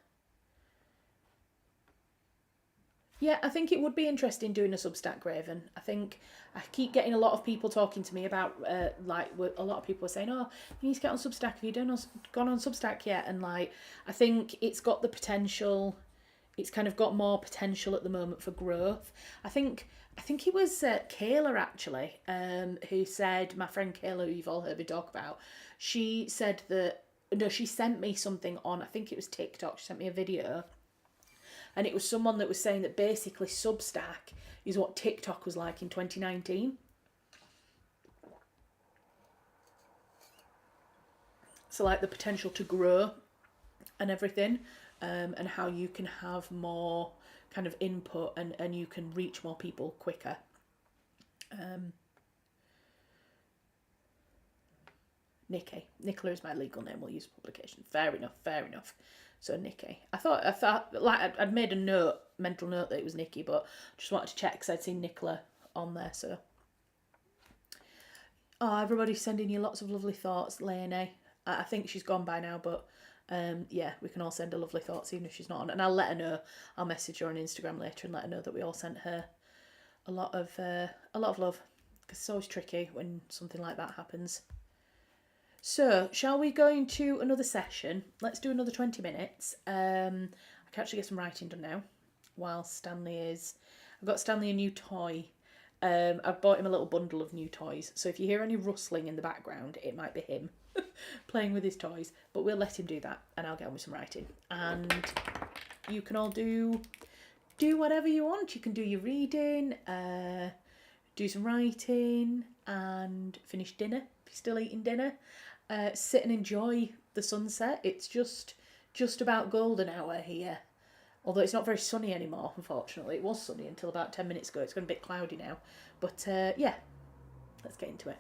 Yeah, I think it would be interesting doing a Substack, Raven. I think I keep getting a lot of people talking to me about, a lot of people are saying, oh, you need to get on Substack. Have you gone on Substack yet? And I think it's got the potential, it's kind of got more potential at the moment for growth. I think it was Kayla, actually, who said, my friend Kayla, who you've all heard me talk about, she said that, no, she sent me something on, I think it was TikTok, she sent me a video. And it was someone that was saying that basically Substack is what TikTok was like in 2019. So the potential to grow and everything, and how you can have more kind of input and you can reach more people quicker. Nicola is my legal name. We'll use publication. Fair enough. So Nikki. I thought I'd made a mental note that it was Nikki, but just wanted to check because I'd seen Nicola on there. So, everybody's sending you lots of lovely thoughts, Lainey. I think she's gone by now, but yeah, we can all send her lovely thoughts even if she's not on. And I'll let her know. I'll message her on Instagram later and let her know that we all sent her a lot of love, because it's always tricky when something like that happens. So, shall we go into another session? Let's do another 20 minutes. I can actually get some writing done now. While I've got Stanley a new toy. I've bought him a little bundle of new toys. So if you hear any rustling in the background, it might be him playing with his toys. But we'll let him do that, and I'll get on with some writing. And you can all do whatever you want. You can do your reading, do some writing, and finish dinner if you're still eating dinner. Sit and enjoy the sunset. It's just about golden hour here. Although it's not very sunny anymore, unfortunately. It was sunny until about 10 minutes ago. It's gone a bit cloudy now. But yeah, let's get into it.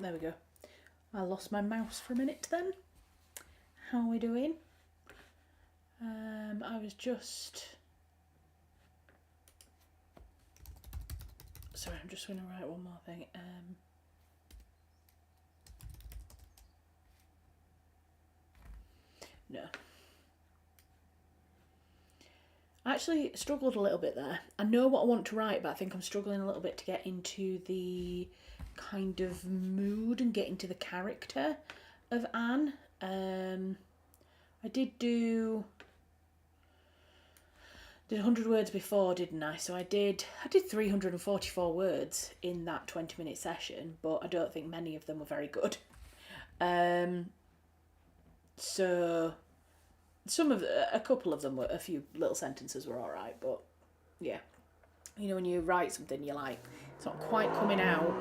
there we go. I lost my mouse for a minute then. How are we doing? I was just... Sorry, I'm just going to write one more thing. No. I actually struggled a little bit there. I know what I want to write, but I think I'm struggling a little bit to get into the kind of mood and get into the character of Anne. I did 100 words before, didn't I? So I did 344 words in that 20-minute session, but I don't think many of them were very good. So a couple of them were, a few little sentences were all right, but yeah, you know, when you write something, you're like, it's not quite coming out.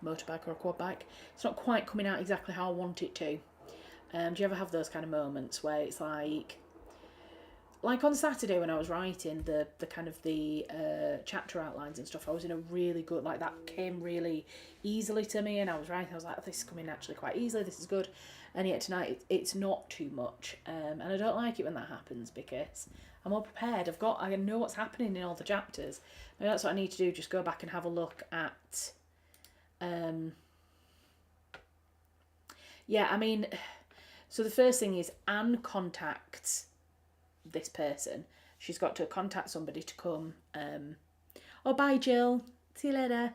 Motorbike or a quad bike. It's not quite coming out exactly how I want it to. Do you ever have those kind of moments where it's like on Saturday when I was writing the kind of the chapter outlines and stuff, I was in a really good, like, that came really easily to me, and I was writing, I was like, oh, this is coming actually quite easily, this is good. And yet tonight it's not too much, and I don't like it when that happens, because I'm all prepared. I know what's happening in all the chapters. Maybe that's what I need to do, just go back and have a look at yeah, I mean, so the first thing is Anne contacts this person. She's got to contact somebody to come. Oh, bye, Jill. See you later.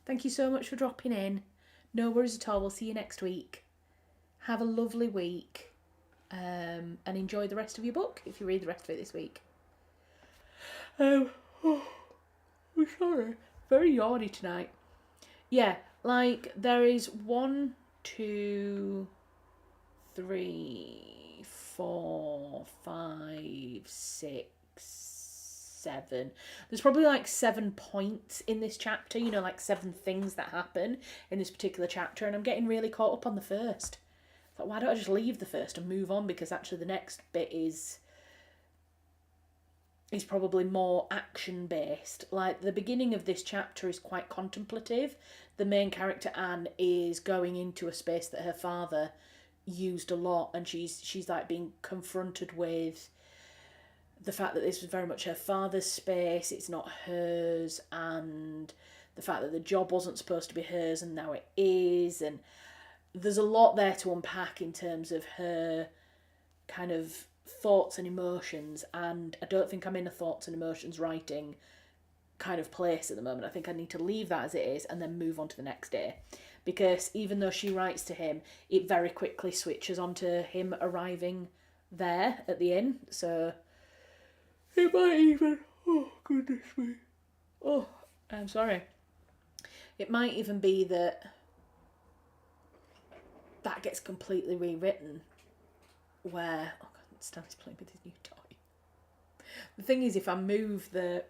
Thank you so much for dropping in. No worries at all. We'll see you next week. Have a lovely week, and enjoy the rest of your book if you read the rest of it this week. Oh, I'm sorry. Very yawny tonight. Yeah, like, there is 1, 2, 3, 4, 5, 6, 7. There's probably like 7 points in this chapter, you know, like 7 things that happen in this particular chapter, and I'm getting really caught up on the first. Like, why don't I just leave the first and move on, because actually the next bit is probably more action based. Like, the beginning of this chapter is quite contemplative. The main character Anne is going into a space that her father used a lot, and she's like being confronted with the fact that this was very much her father's space, it's not hers, and the fact that the job wasn't supposed to be hers and now it is, and there's a lot there to unpack in terms of her kind of thoughts and emotions, and I don't think I'm in a thoughts and emotions writing kind of place at the moment. I think I need to leave that as it is and then move on to the next day, because even though she writes to him, it very quickly switches onto him arriving there at the inn, so it might even, oh goodness me, oh, I'm sorry, it might even be that gets completely rewritten, where, oh god, Stanley's playing with his new toy. The thing is, if I move the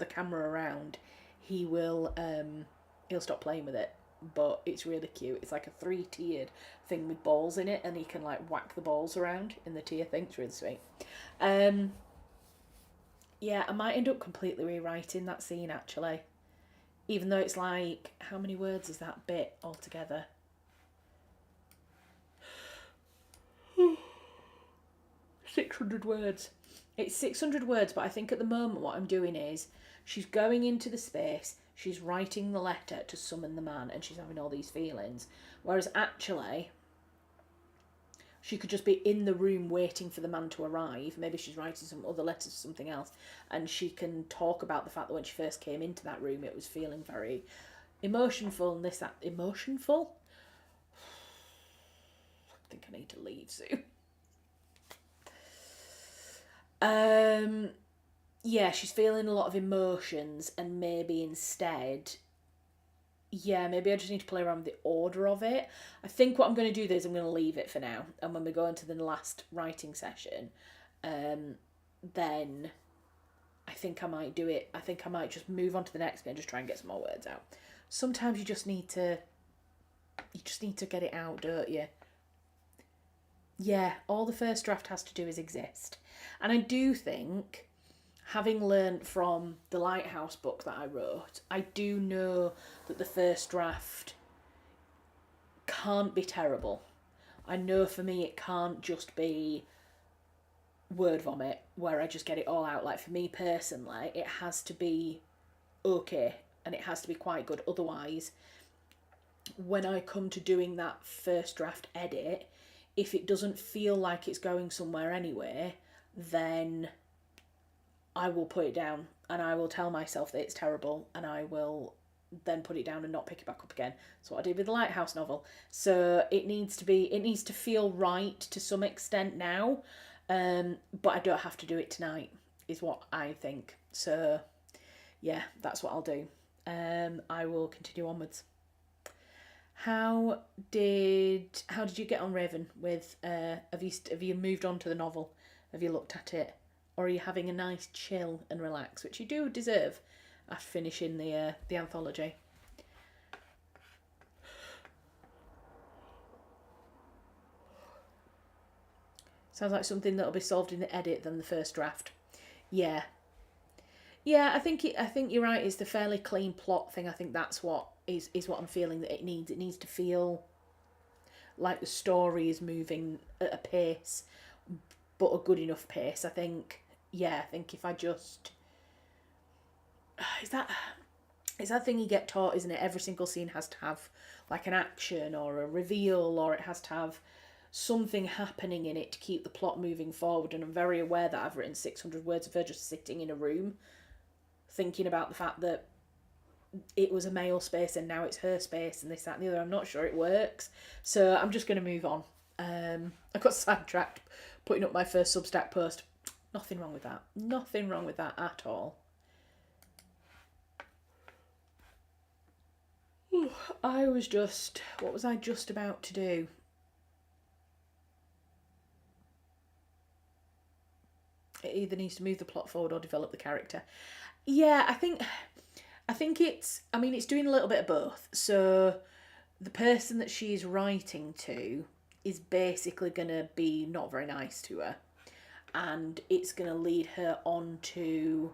camera around, he'll stop playing with it. But it's really cute. It's like a 3-tiered thing with balls in it, and he can like whack the balls around in the tier thing. It's really sweet. Yeah, I might end up completely rewriting that scene actually, even though it's like, how many words is that bit altogether? 600 words. It's 600 words, but I think at the moment what I'm doing is she's going into the space, she's writing the letter to summon the man, and she's having all these feelings. Whereas actually, she could just be in the room waiting for the man to arrive. Maybe she's writing some other letters or something else, and she can talk about the fact that when she first came into that room, it was feeling very emotionful, and this, that, emotionful? I think I need to leave soon. Yeah, she's feeling a lot of emotions, and maybe instead, yeah, maybe I just need to play around with the order of it. I think what I'm going to do is I'm going to leave it for now, and when we go into the last writing session, then I think I might do it. I think I might just move on to the next bit and just try and get some more words out. Sometimes you just need to get it out, don't you? Yeah, all the first draft has to do is exist. And I do think having learnt from the Lighthouse book that I wrote, I do know that the first draft can't be terrible. I know for me it can't just be word vomit where I just get it all out. Like for me personally, it has to be okay and it has to be quite good. Otherwise, when I come to doing that first draft edit, if it doesn't feel like it's going somewhere anyway, then I will put it down and I will tell myself that it's terrible and I will then put it down and not pick it back up again. That's what I did with the Lighthouse novel. So it needs to feel right to some extent now, but I don't have to do it tonight, is what I think. So yeah, that's what I'll do. I will continue onwards. How did you get on, Raven? With have you moved on to the novel? Have you looked at it, or are you having a nice chill and relax, which you do deserve after finishing the anthology? Sounds like something that'll be solved in the edit than the first draft. Yeah, yeah. I think you're right. It's the fairly clean plot thing. I think that's what is what I'm feeling that it needs. It needs to feel like the story is moving at a pace, but a good enough pace. I think. Yeah, I think if I just is that thing you get taught, isn't it? Every single scene has to have like an action or a reveal, or it has to have something happening in it to keep the plot moving forward. And I'm very aware that I've written 600 words of her just sitting in a room thinking about the fact that it was a male space and now it's her space and this, that and the other. I'm not sure it works. So I'm just going to move on. I got sidetracked putting up my first Substack post. Nothing wrong with that. Nothing wrong with that at all. What was I just about to do? It either needs to move the plot forward or develop the character. Yeah, I think it's doing a little bit of both. So the person that she's writing to is basically going to be not very nice to her, and it's going to lead her on to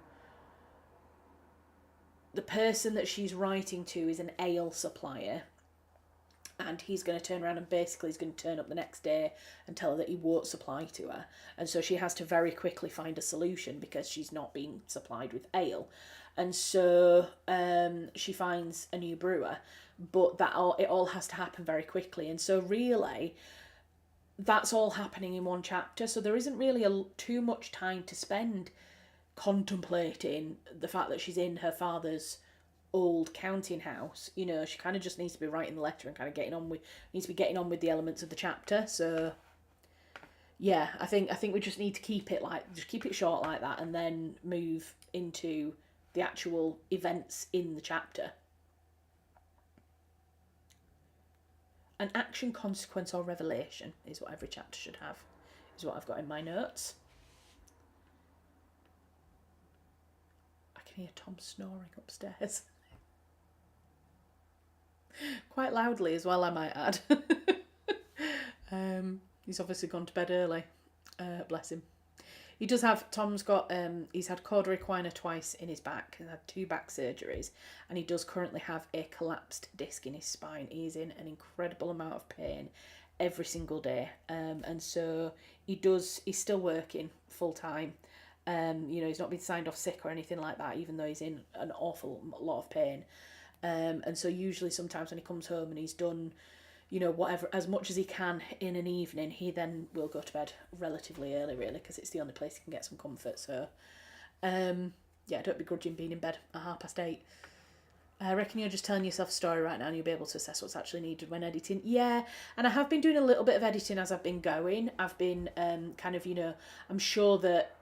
the person that she's writing to is an ale supplier, and he's going to turn around and basically he's going to turn up the next day and tell her that he won't supply to her, and so she has to very quickly find a solution because she's not being supplied with ale. And so she finds a new brewer, but it all has to happen very quickly. And so really, that's all happening in one chapter. So there isn't really too much time to spend contemplating the fact that she's in her father's old counting house. You know, she kind of just needs to be writing the letter and kind of needs to be getting on with the elements of the chapter. So yeah, I think we just need to keep it short like that, and then move into the actual events in the chapter. An action, consequence, or revelation is what every chapter should have, is what I've got in my notes. I can hear Tom snoring upstairs. Quite loudly as well, I might add. He's obviously gone to bed early. Bless him. He does have, he's had cauda equina twice in his back and had 2 back surgeries, and he does currently have a collapsed disc in his spine. He's in an incredible amount of pain every single day, and so he's still working full time. He's not been signed off sick or anything like that, even though he's in an awful lot of pain. And so usually sometimes when he comes home and he's done whatever, as much as he can in an evening, he then will go to bed relatively early, really, because it's the only place he can get some comfort. So, don't begrudge him being in bed at 8:30. I reckon you're just telling yourself a story right now and you'll be able to assess what's actually needed when editing. Yeah, and I have been doing a little bit of editing as I've been going. I've been I'm sure that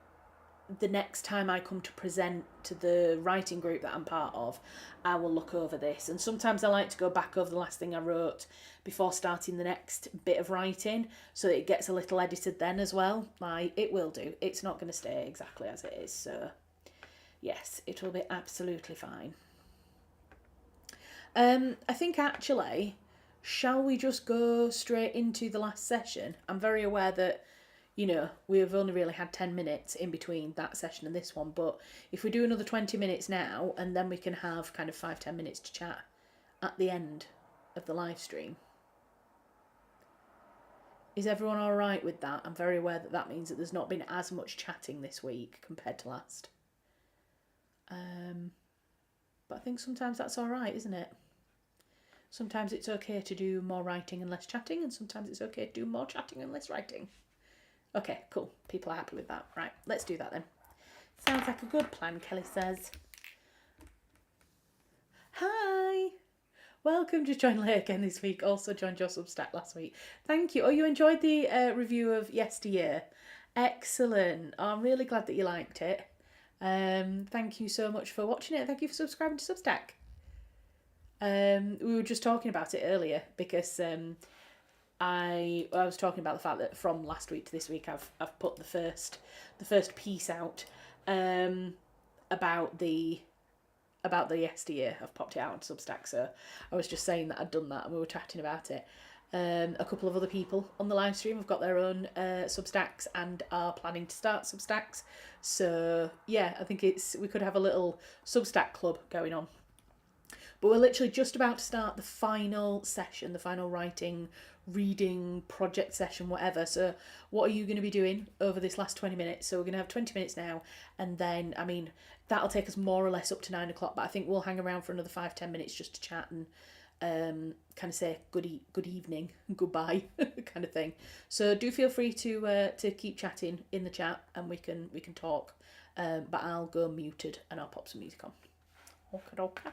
the next time I come to present to the writing group that I'm part of, I will look over this. And sometimes I like to go back over the last thing I wrote before starting the next bit of writing, so that it gets a little edited then as well. Like, it will do. It's not going to stay exactly as it is. So, yes, it will be absolutely fine. I think actually, shall we just go straight into the last session? I'm very aware that, you know, we've only really had 10 minutes in between that session and this one, but if we do another 20 minutes now, and then we can have kind of 5-10 minutes to chat at the end of the live stream. Is everyone all right with that? I'm very aware that that means that there's not been as much chatting this week compared to last. But I think sometimes that's all right, isn't it? Sometimes it's okay to do more writing and less chatting, and sometimes it's okay to do more chatting and less writing. Okay, cool. People are happy with that. Right, let's do that then. Sounds like a good plan, Kelly says. Hi! Welcome to join late again this week. Also joined your Substack last week. Thank you. Oh, you enjoyed the review of Yesteryear? Excellent. Oh, I'm really glad that you liked it. Thank you so much for watching it. Thank you for subscribing to Substack. We were just talking about it earlier because I was talking about the fact that from last week to this week I've put the first piece out about the Yesteryear. I've popped it out on Substack, so I was just saying that I'd done that and we were chatting about it. A couple of other people on the live stream have got their own Substacks and are planning to start Substacks. So yeah, I think we could have a little Substack club going on. But we're literally just about to start the final session, the final writing, reading, project session, whatever. So what are you going to be doing over this last 20 minutes? So we're going to have 20 minutes now. And then, I mean, that'll take us more or less up to 9 o'clock. But I think we'll hang around for another 5-10 minutes just to chat and kind of say good evening, goodbye kind of thing. So do feel free to keep chatting in the chat and we can talk. But I'll go muted and I'll pop some music on. Okay.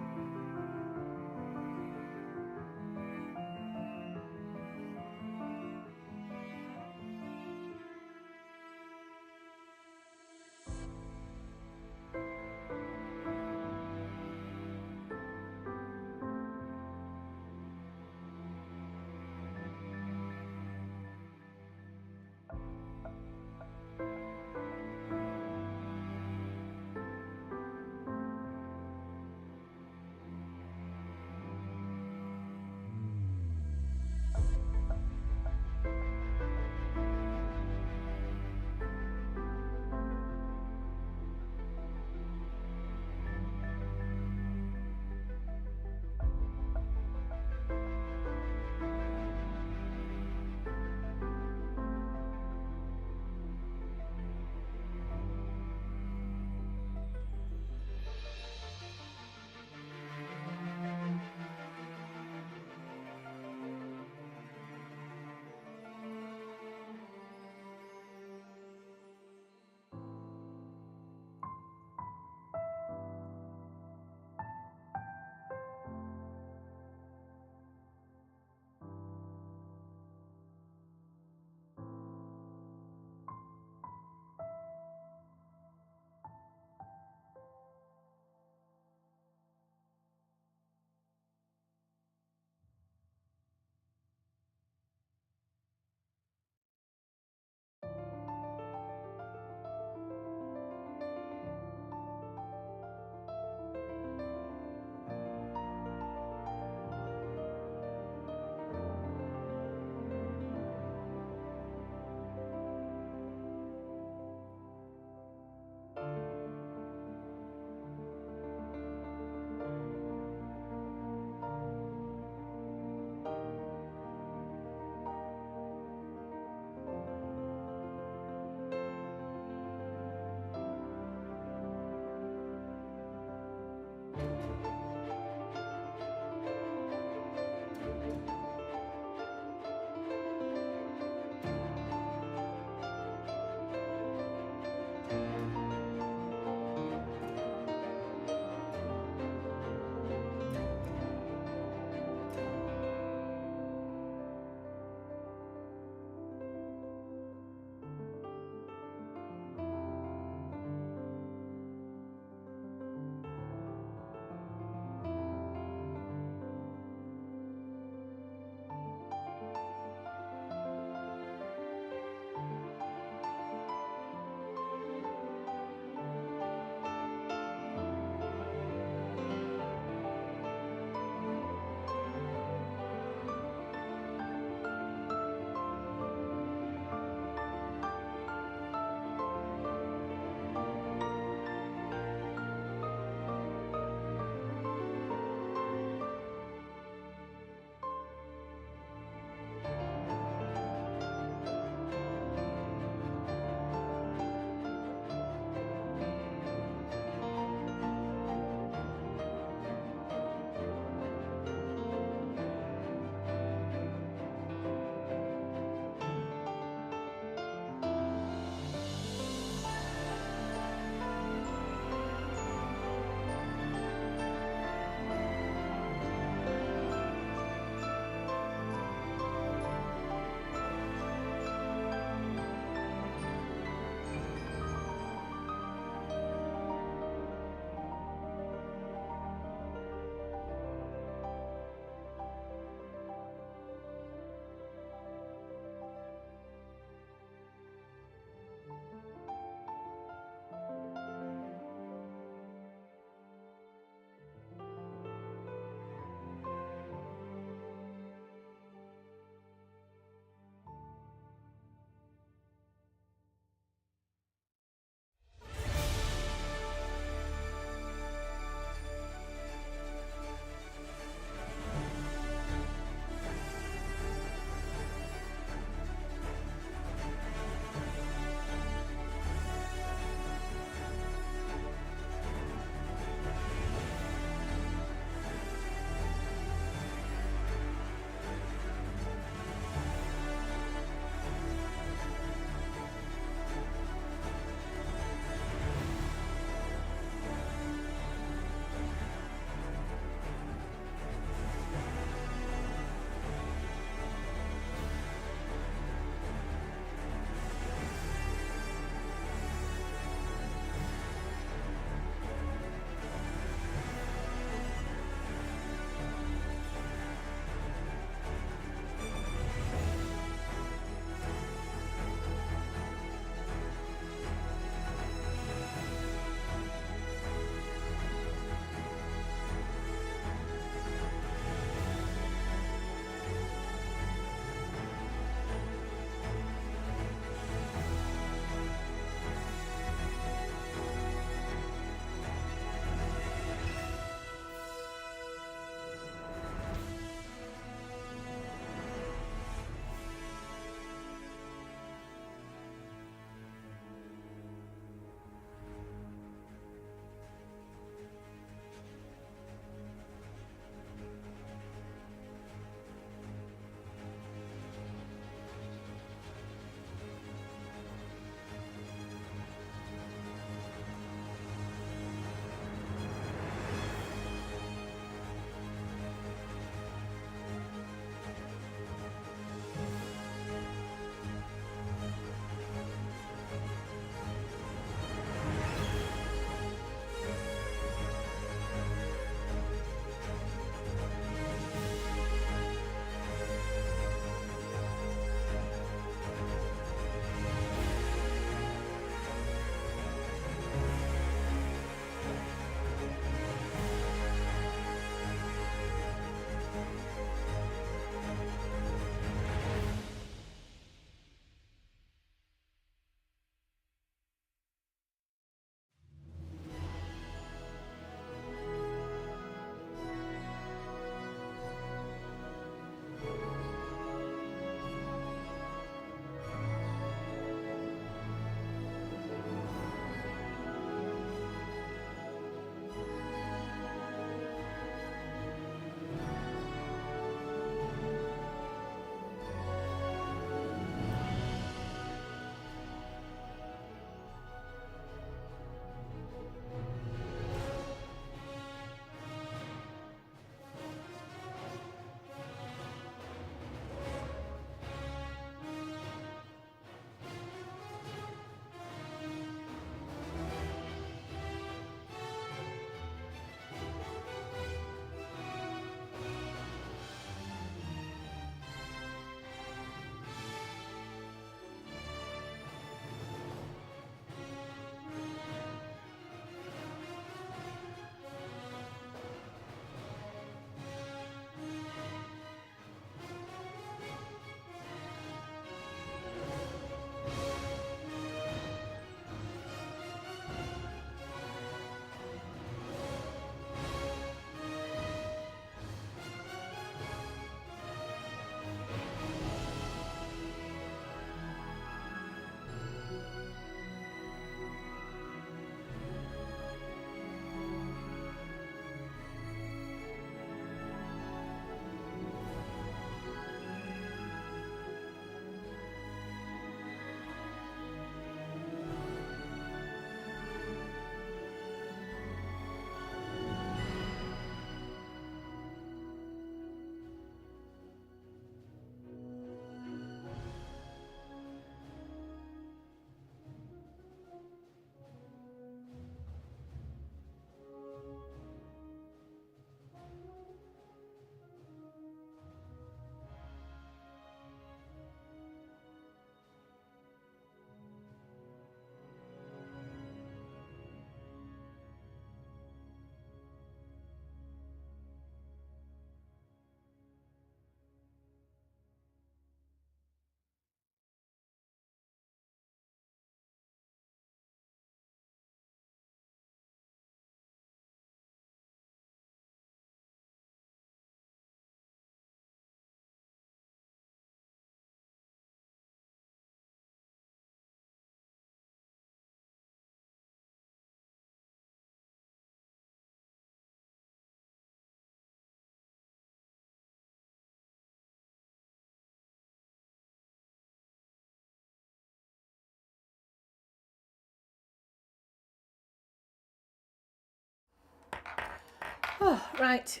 Oh, right.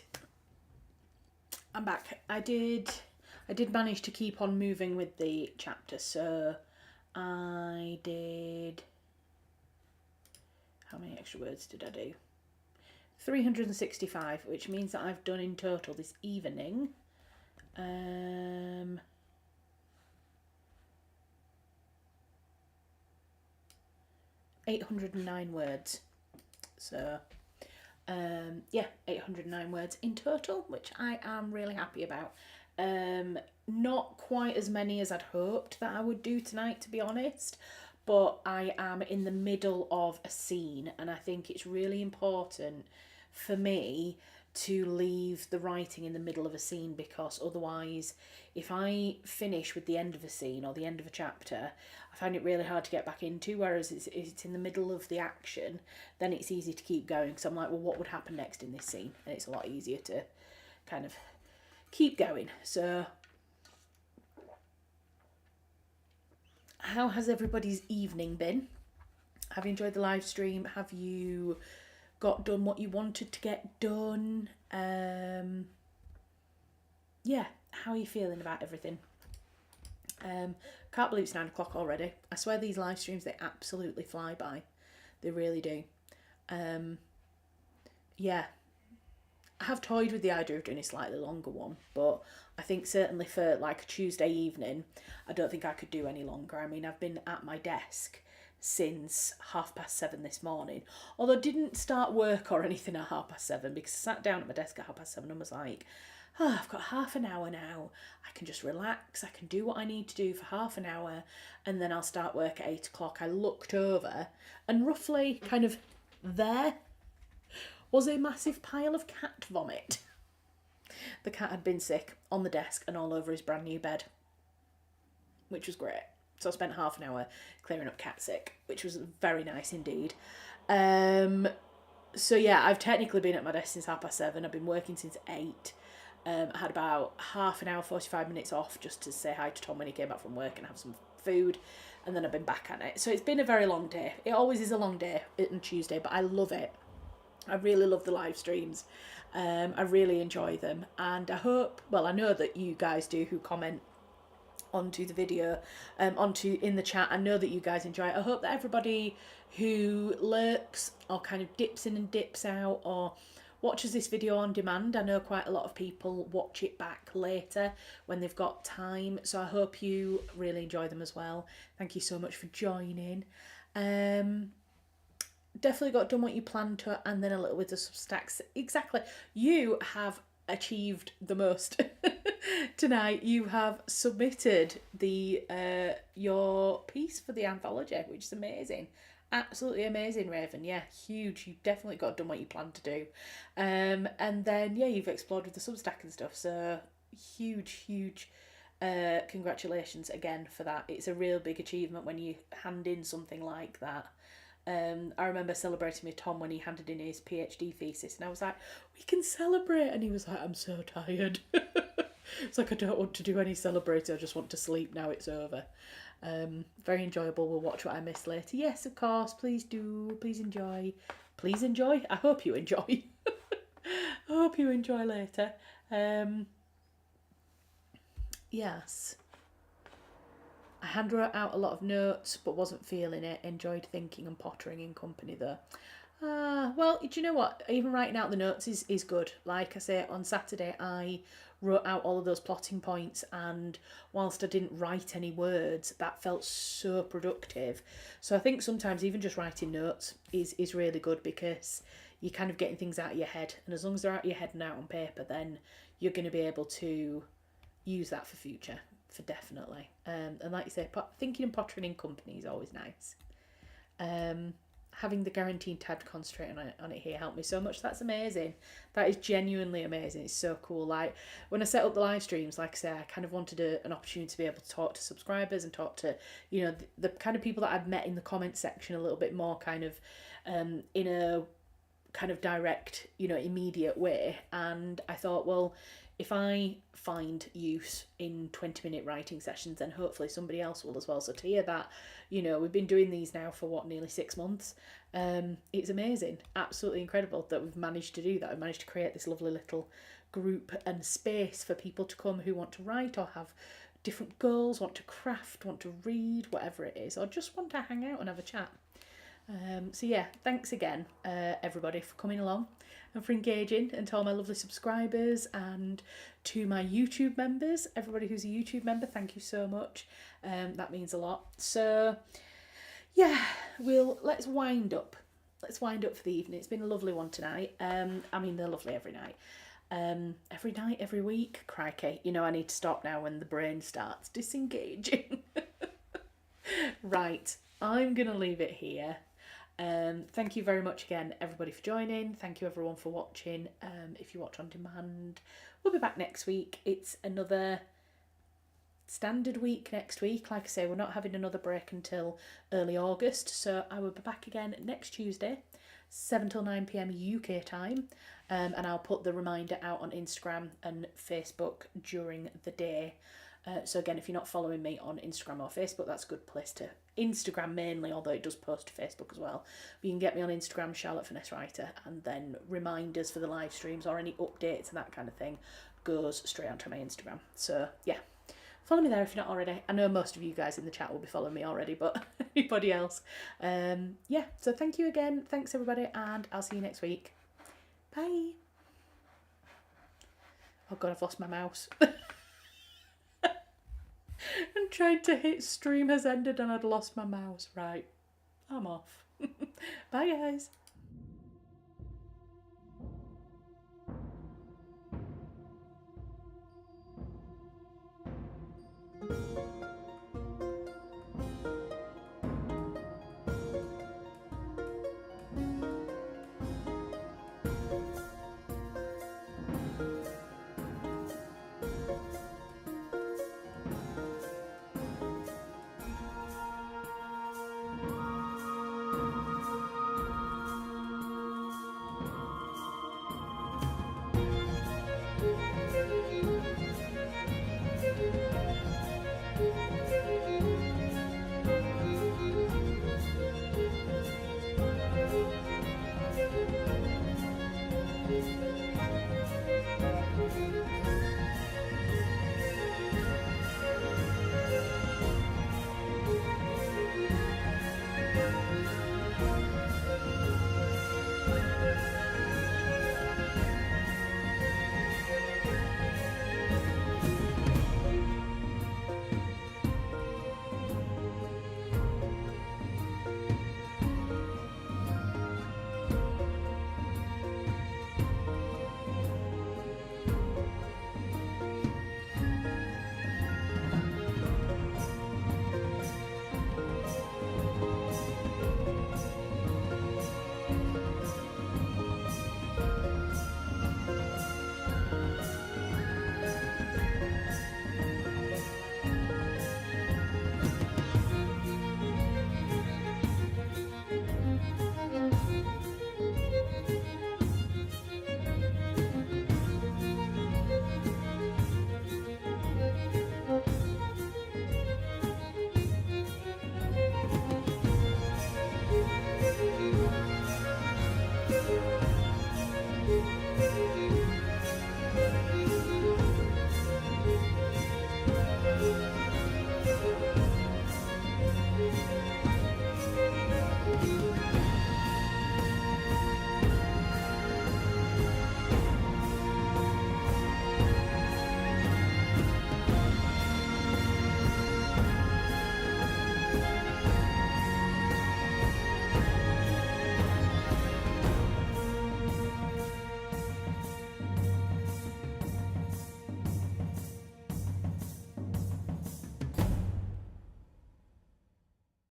I'm back. I did manage to keep on moving with the chapter, so I did... How many extra words did I do? 365, which means that I've done in total this evening 809 words. So yeah, 809 words in total, which I am really happy about. Not quite as many as I'd hoped that I would do tonight, to be honest, but I am in the middle of a scene, and I think it's really important for me to leave the writing in the middle of a scene, because otherwise, if I finish with the end of a scene or the end of a chapter, I find it really hard to get back into, whereas it's in the middle of the action, then it's easy to keep going. So I'm like, well, what would happen next in this scene? And it's a lot easier to kind of keep going. So how has everybody's evening been? Have you enjoyed the live stream? Have you got done what you wanted to get done? Yeah, how are you feeling about everything? Can't believe it's 9 o'clock already. I swear these live streams, they absolutely fly by. They really do. Yeah, I have toyed with the idea of doing a slightly longer one, but I think certainly for like a Tuesday evening, I don't think I could do any longer. I mean, I've been at my desk since 7:30 this morning, although I didn't start work or anything at 7:30, because I sat down at my desk at 7:30 and was like, oh, I've got half an hour now. I can just relax. I can do what I need to do for half an hour, and then I'll start work at 8 o'clock. I looked over, and roughly kind of there was a massive pile of cat vomit. The cat had been sick on the desk and all over his brand new bed, which was great. So I spent half an hour clearing up cat sick, which was very nice indeed. So yeah, I've technically been at my desk since 7:30. I've been working since 8. I had about half an hour, 45 minutes off just to say hi to Tom when he came back from work and have some food, and then I've been back at it. So it's been a very long day. It always is a long day on Tuesday, but I love it. I really love the live streams. I really enjoy them, and I hope, well, I know that you guys do who comment onto the video, in the chat. I know that you guys enjoy it. I hope that everybody who lurks or kind of dips in and dips out or watches this video on demand, I know quite a lot of people watch it back later when they've got time, so I hope you really enjoy them as well. Thank you so much for joining. Definitely got done what you planned to, and then a little bit of Substacks. Exactly. You have achieved the most tonight. You have submitted the your piece for the anthology, which is amazing. Absolutely amazing, Raven. Yeah, huge. You definitely got done what you planned to do. And then, yeah, you've explored with the Substack and stuff. So huge congratulations again for that. It's a real big achievement when you hand in something like that. I remember celebrating with Tom when he handed in his PhD thesis, and I was like, we can celebrate, and he was like, I'm so tired. It's like, I don't want to do any celebrating, I just want to sleep now it's over. Very enjoyable. We'll watch what I missed later. Yes, of course, please do. Please enjoy. Please enjoy. I hope you enjoy. I hope you enjoy later. Yes. I hand wrote out a lot of notes, but wasn't feeling it. Enjoyed thinking and pottering in company though. Well, do you know what? Even writing out the notes is good. Like I say, on Saturday I wrote out all of those plotting points, and whilst I didn't write any words, that felt so productive. So I think sometimes even just writing notes is really good, because you're kind of getting things out of your head, and as long as they're out of your head and out on paper, then you're going to be able to use that for future. For definitely. And like you say, thinking and pottering in company is always nice. Having the guaranteed time to concentrate on it here helped me so much. That's amazing. That is genuinely amazing. It's so cool. Like, when I set up the live streams, like I say, I kind of wanted an opportunity to be able to talk to subscribers and talk to, you know, the kind of people that I've met in the comment section a little bit more kind of in a kind of direct, you know, immediate way. And I thought, well, if I find use in 20-minute writing sessions, then hopefully somebody else will as well. So to hear that, you know, we've been doing these now for what, nearly 6 months. It's amazing, absolutely incredible that we've managed to do that. We've managed to create this lovely little group and space for people to come who want to write or have different goals, want to craft, want to read, whatever it is, or just want to hang out and have a chat. So yeah, thanks again, everybody, for coming along and for engaging, and to all my lovely subscribers and to my YouTube members, everybody who's a YouTube member, thank you so much. That means a lot. So yeah, let's wind up. Let's wind up for the evening. It's been a lovely one tonight. I mean, they're lovely every night. Every night, every week, crikey. You know, I need to stop now when the brain starts disengaging. Right, I'm going to leave it here. Thank you very much again, everybody, for joining. Thank you, everyone, for watching. If you watch on demand, we'll be back next week. It's another standard week next week. Like I say, we're not having another break until early August, so I will be back again next Tuesday, 7 till 9 p.m. UK time, and I'll put the reminder out on Instagram and Facebook during the day. So again, if you're not following me on Instagram or Facebook, that's a good place to. Instagram mainly, although it does post to Facebook as well. But you can get me on Instagram, Charlotte Finesse Writer, and then reminders for the live streams or any updates and that kind of thing goes straight onto my Instagram. So yeah, follow me there if you're not already. I know most of you guys in the chat will be following me already, but anybody else, yeah. So thank you again, thanks everybody, and I'll see you next week. Bye. Oh god, I've lost my mouse. And tried to hit stream has ended and I'd lost my mouse. Right, I'm off. Bye guys.